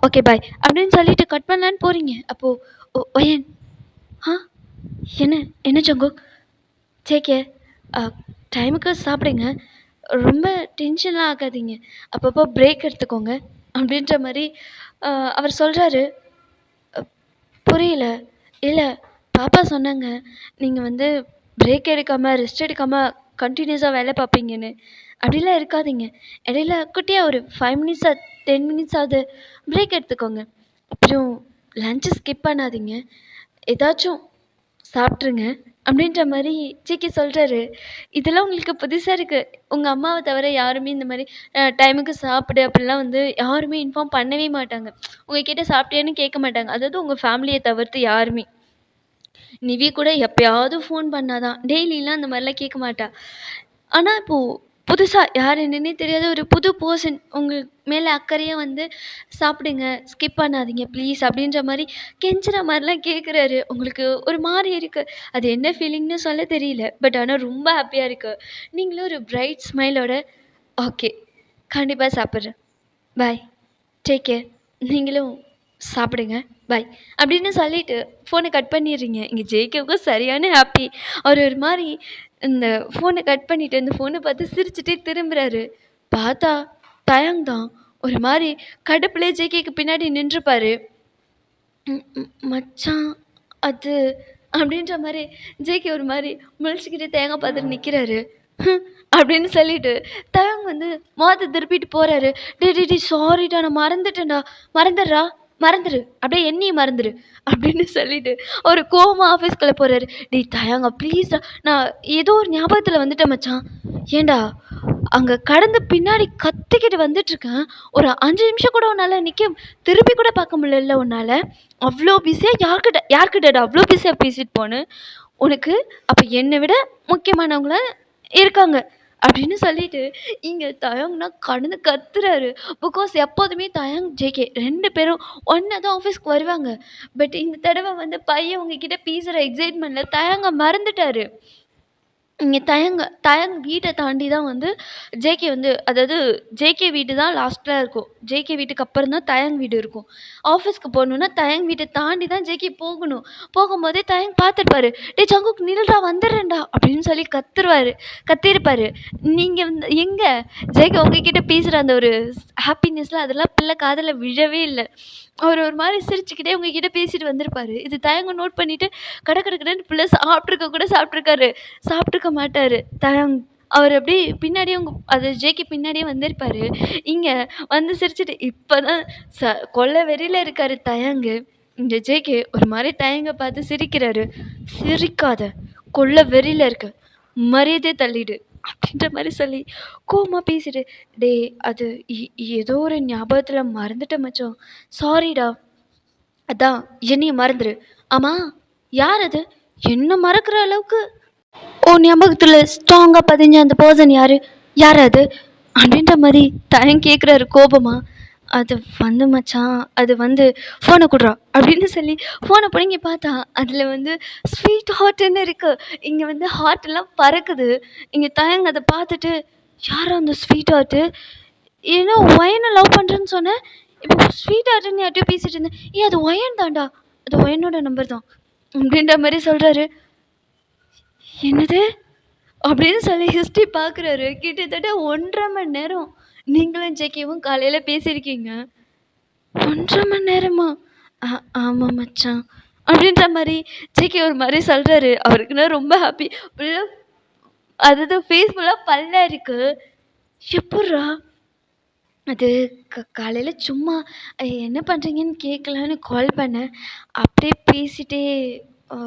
A: Okay bye." அப்படின்னு சொல்லிட்டு கட் பண்ணலான்னு போறீங்க. அப்போ ஒயன், ஆ என்ன என்ன ஜங்குக்? Take care. அ டைமுக்கு சாப்பிடுங்க. ரொம்ப டென்ஷன்லாம் ஆகாதீங்க. அப்பப்போ பிரேக் எடுத்துக்கோங்க." அப்படின்ற மாரி அவர் சொல்றாரு. அ புரியல. இல்ல பாப்பா சொன்னாங்க, நீங்க வந்து பிரேக் எடுக்காம, ரெஸ்ட் எடுக்காம கன்டினியூஸா வேலை பார்ப்பீங்கன்னு. அப்படிலாம் இருக்காதீங்க. இடையில குட்டியா ஒரு 5 மினிட்ஸ் 10 மினிட்ஸாவது பிரேக் எடுத்துக்கோங்க. அப்புறம் லன்ச்ச ஸ்கிப் பண்ணாதீங்க. ஏதாச்சும் சாப்பிட்ருங்க. அப்படின்ற மாரி ஜிகே சொல்றாரு. இதெல்லாம் உங்களுக்கு புதுசா இருக்கு. உங்க அம்மாவ தவிர யாருமே இந்த மாரி டைமுக்கு சாப்பிடு அப்படிலாம் வந்து யாருமே இன்ஃபார்ம் பண்ணவே மாட்டாங்க. உங்க கிட்ட சாப்பிட்டியான்னு கேட்க மாட்டாங்க. அதாவது உங்க ஃபேமிலிய தவிர்த்து யாருமே. நிவி கூட எப்பயாவது ஃபோன் பண்ணா தான். டெய்லிலாம் அந்த மாரிலாம் கேட்க மாட்டா. ஆனா, இப்போ புதுசா யார் என்னன்னே தெரியாத ஒரு புது பெர்சன் உங்க மேல அக்கறையா வந்து, "சாப்பிடுங்க, ஸ்கிப் பண்ணாதீங்க ப்ளீஸ்" அப்படின்ற மாரி கெஞ்சுற மாரிலாம் கேட்குறாரு. உங்களுக்கு ஒரு மாரி இருக்கு. அது என்ன ஃபீலிங்ன்னு சொல்ல தெரியல. பட் ஆனா ரொம்ப ஹாப்பியா இருக்கு. நீங்களும் ஒரு பிரைட் ஸ்மைலோட, "ஓகே, கண்டிப்பா சாப்பிடுறேன். பாய். Take care. நீங்களும் சாப்பிடுங்க. பாய்." அப்படின்னு சொல்லிட்டு ஃபோனை கட் பண்ணிடுறீங்க. இங்கே ஜேகேவுக்கும் சரியான ஹாப்பி. அவர் ஒரு மாரி இந்த ஃபோனை கட் பண்ணிட்டு, இந்த ஃபோனை பார்த்து சிரிச்சுட்டே திரும்புறாரு. பார்த்தா தயங் தான். ஒரு மாரி கடுப்புல ஜேகேக்கு பின்னாடி நின்றுப்பாரு. மச்சான் அது அப்படின்ற மாரி ஜேகே ஒரு மாரி முழிச்சுக்கிட்டே தேங்காய் பார்த்துட்டு நிற்கிறாரு. அப்படின்னு சொல்லிட்டு தயங் வந்து முகத்த திருப்பிட்டு போறாரு. டேய் டேய் டேய் சாரிடா நான் மறந்துட்டேன்டா. மறந்துடுறா மறந்துரு, அப்படியே என்னையும் மறந்துரு அப்படின்னு சொல்லிட்டு ஒரு கோவமா ஆஃபீஸ்க்குள்ள போறாரு. டேய் தயங்க ப்ளீஸ்டா, நான் ஏதோ ஒரு ஞாபகத்தில் வந்துட்டேன் மச்சான். ஏன்டா அங்கே கடந்து பின்னாடி கத்திக்கிட்டு வந்துட்டுருக்கேன், ஒரு 5 நிமிஷம் கூட உன்னால் நிற்க திருப்பி கூட பார்க்க முடியல உன்னால். அவ்வளோ பிஸியாக யார்கிட்டடா அவ்வளோ பிஸியாக பேசிட்டு போனேன். உனக்கு அப்போ என்னை விட முக்கியமானவங்கள இருக்காங்க அப்படின்னு சொல்லிட்டு இங்கே தயங்னா கடந்து கத்துறாரு. பிகாஸ் எப்போதுமே தயங் ஜேகே 2 பேரும் ஒன்றா தான் ஆஃபீஸ்க்கு வருவாங்க. பட் இந்த தடவை வந்து பையன் உங்ககிட்ட பேசுகிற எக்ஸைட்மெண்ட்டில் தயங்க மறந்துட்டாரு. இங்கே தயங் வீட்டை தாண்டி தான் வந்து ஜேகே வந்து, அதாவது ஜேகே வீடு தான் லாஸ்ட்டில் இருக்கும். ஜேகே வீட்டுக்கு அப்புறம் தான் தயங் வீடு இருக்கும். ஆஃபீஸ்க்கு போகணுன்னா தயங் வீட்டை தாண்டி தான் ஜேகே போகணும். போகும்போதே தயங் பார்த்துருப்பாரு. டே ஜங்குக் நில்றா வந்துடுறேன்டா அப்படின்னு சொல்லி கத்திருப்பாரு. நீங்கள் வந்து எங்கே ஜேகே உங்ககிட்ட பேசுகிற அந்த ஒரு ஹாப்பினஸில் அதெல்லாம் பிள்ளை காதில் விழவே இல்லை. அவர் ஒரு மாதிரி சிரிச்சுக்கிட்டே உங்ககிட்ட பேசிட்டு வந்திருப்பாரு. இது தயங்க நோட் பண்ணிவிட்டு கடன்னு பிள்ளை சாப்பிட்ருக்க மாட்டார் தயங். அவர் அப்படி பின்னாடியே அது ஜேகே பின்னாடியே வந்திருப்பார். இங்கே வந்து சிரிச்சுட்டு இப்போ தான் கொல்லை வெறியில் இருக்கார் தயங்கு. இந்த ஜேகே ஒரு மாதிரி தயங்க பார்த்து சிரிக்கிறாரு. சிரிக்காத, கொல்லை வெறியில் இருக்க, மரியாதை தள்ளிடு அப்படின்ற மாதிரி சொல்லி கோவமாக பேசிட்டு, டே அது ஏதோ ஒரு ஞாபகத்தில் மறந்துட்டேன் மச்சான், சாரிடா. அதான் என்னைய மறந்துரு. ஆமாம் யார் அது, என்ன மறக்கிற அளவுக்கு ஞாபகத்தில் ஸ்ட்ராங்காக பதிஞ்ச அந்த பர்சன் யார் அது அப்படின்ற மாதிரி தயன் கேட்குறாரு கோபமா. அது வந்து மச்சான், அது வந்து ஃபோனை கொடுறா அப்படின்னு சொல்லி ஃபோனை பிடிங்கி பார்த்தா அதில் வந்து ஸ்வீட் ஹார்ட்டுன்னு இருக்குது. இங்கே வந்து ஹார்ட்டெல்லாம் பறக்குது. இங்கே தயங்க அதை பார்த்துட்டு, யாரா அந்த ஸ்வீட் ஹார்ட்டு, ஏன்னா ஒயனை லவ் பண்ணுறேன்னு சொன்னேன், இப்போ ஸ்வீட் ஹார்ட்டுன்னு யார்ட்டையும் பேசிகிட்டு இருந்தேன். அது ஒயன் தான்டா, அது ஒயனோட நம்பர் தான் அப்படின்ற மாதிரி சொல்கிறாரு. என்னது அப்படின்னு சொல்லி ஹிஸ்ட்ரி பார்க்குறாரு. கிட்டத்தட்ட 1.5 மணி நேரம் நீங்களும் ஜேகேவும் காலையில் பேசியிருக்கீங்க. 1.5 மணி நேரமா? ஆமாம் மச்சான் அப்படின்ற மாதிரி ஜேகே ஒரு மாதிரி சொல்கிறாரு. அவருக்குன்னா ரொம்ப ஹாப்பி. ஃபுல்லாக அதாவது ஃபேஸ் ஃபுல்லாக பல்ல இருக்குது. எப்புட்றா அது காலையில் சும்மா என்ன பண்ணுறீங்கன்னு கேட்கலான்னு கால் பண்ணேன், அப்படியே பேசிட்டே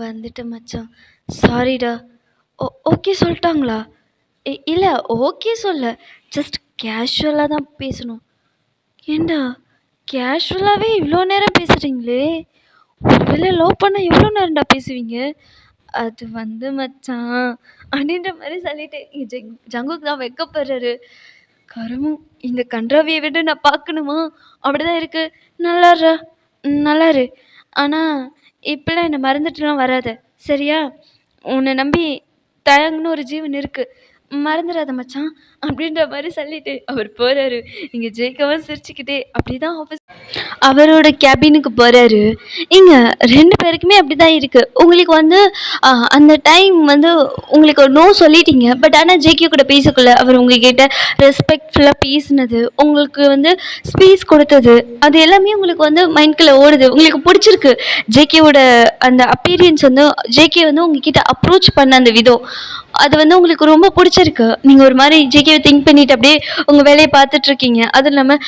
A: வந்துட்டேன் மச்சான், சாரிடா. ஓகே சொல்லிட்டாங்களா? இல்லை ஓகே சொல்ல, ஜஸ்ட் கேஷுவலாக தான் பேசணும். ஏண்டா கேஷுவலாகவே இவ்வளோ நேரம் பேசுகிறீங்களே, ஒருவேளை லவ் பண்ணால் எவ்வளோ நேரம்டா பேசுவீங்க? அது வந்து மச்சான் அப்படின்ற மாதிரி சொல்லிட்டு ஜங்குக்கு தான் வெக்கப்படுறாரு. கருமம், இந்த கன்றாவியை விட நான் பார்க்கணுமா? அப்படிதான் இருக்குது. நல்லாரு. ஆனால் இப்போலாம் என்னை மறந்துட்டுலாம் வராத சரியா? உன்னை நம்பி தயங்குன்னு ஒரு ஜீவன் இருக்குது, மறந்துடாத மச்சான் அப்படின்ற மாதிரி சொல்லிட்டு அவர் போகிறாரு. இங்கே ஜேகேவும் சிரிச்சுக்கிட்டே அப்படி தான் ஆஃபீஸ் அவரோட கேபினுக்கு போகிறாரு. இங்கே 2 பேருக்குமே அப்படி தான் இருக்குது. உங்களுக்கு வந்து அந்த டைம் வந்து உங்களுக்கு ஒரு நோ சொல்லிட்டீங்க. பட் ஆனால் ஜேகே கூட பேசக்குள்ள அவர் உங்ககிட்ட ரெஸ்பெக்ட்ஃபுல்லாக பேசினது, உங்களுக்கு வந்து ஸ்பேஸ் கொடுத்தது, அது எல்லாமே உங்களுக்கு வந்து மைண்ட்குள்ளே ஓடுது. உங்களுக்கு பிடிச்சிருக்கு ஜேகேவோட அந்த அப்பீரியன்ஸ் வந்து, ஜேகே வந்து உங்ககிட்ட அப்ரோச் பண்ண அந்த விதம், அது வந்து உங்களுக்கு ரொம்ப பிடிச்சிருக்கு. நீங்கள் ஒரு மாதிரி ஜேகேவை திங்க் பண்ணிட்டு அப்படியே உங்கள் வேலையை பார்த்துட்ருக்கீங்க. அதுவும் இல்லாமல்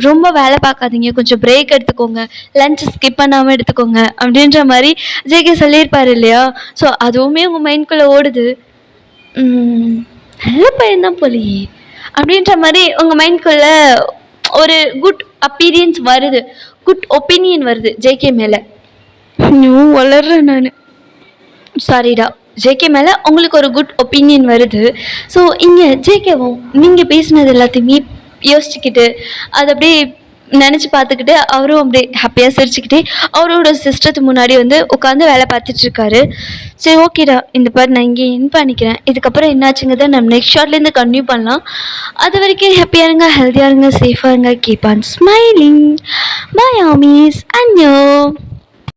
A: ரொம்ப வேலை பார்க்காதீங்க, கொஞ்சம் பிரேக் எடுத்துக்கோங்க, லஞ்ச் ஸ்கிப் பண்ணாமல் எடுத்துக்கோங்க அப்படின்ற மாதிரி ஜேகே சொல்லியிருப்பார் இல்லையா? ஸோ அதுவுமே உங்கள் மைண்ட்குள்ளே ஓடுது. நல்ல பையன்தான் போலியே அப்படின்ற மாதிரி உங்கள் மைண்ட்குள்ளே ஒரு குட் அப்பீரியன்ஸ் வருது, குட் ஒப்பீனியன் வருது ஜேகே மேலே. இன்னும் வளர்றேன் நான், சாரிடா. ஜேகே மேலே உங்களுக்கு ஒரு குட் ஒப்பீனியன் வருது. ஸோ இங்கே ஜேகேவும் நீங்கள் பேசினது எல்லாத்தையுமே யோசிச்சுக்கிட்டு அதை அப்படியே நினச்சி பார்த்துக்கிட்டு அவரும் அப்படியே ஹாப்பியாக சிரிச்சுக்கிட்டே அவரோட சிஸ்டத்துக்கு முன்னாடி வந்து உட்காந்து வேலை பார்த்துட்ருக்காரு. சரி ஓகேடா, இந்த பாட்டு நான் இங்கே என் பண்ணிக்கிறேன். இதுக்கப்புறம் என்னாச்சுங்கிறத நம்ம நெக்ஸ்ட் ஷார்ட்லேருந்து கன்டினியூ பண்ணலாம். அது வரைக்கும் ஹாப்பியாக இருங்க, ஹெல்த்தியாக இருங்க, சேஃபாக இருங்க, கீப் ஆன் ஸ்மைலிங். பாய் ஆமீஸ், அன்யோ.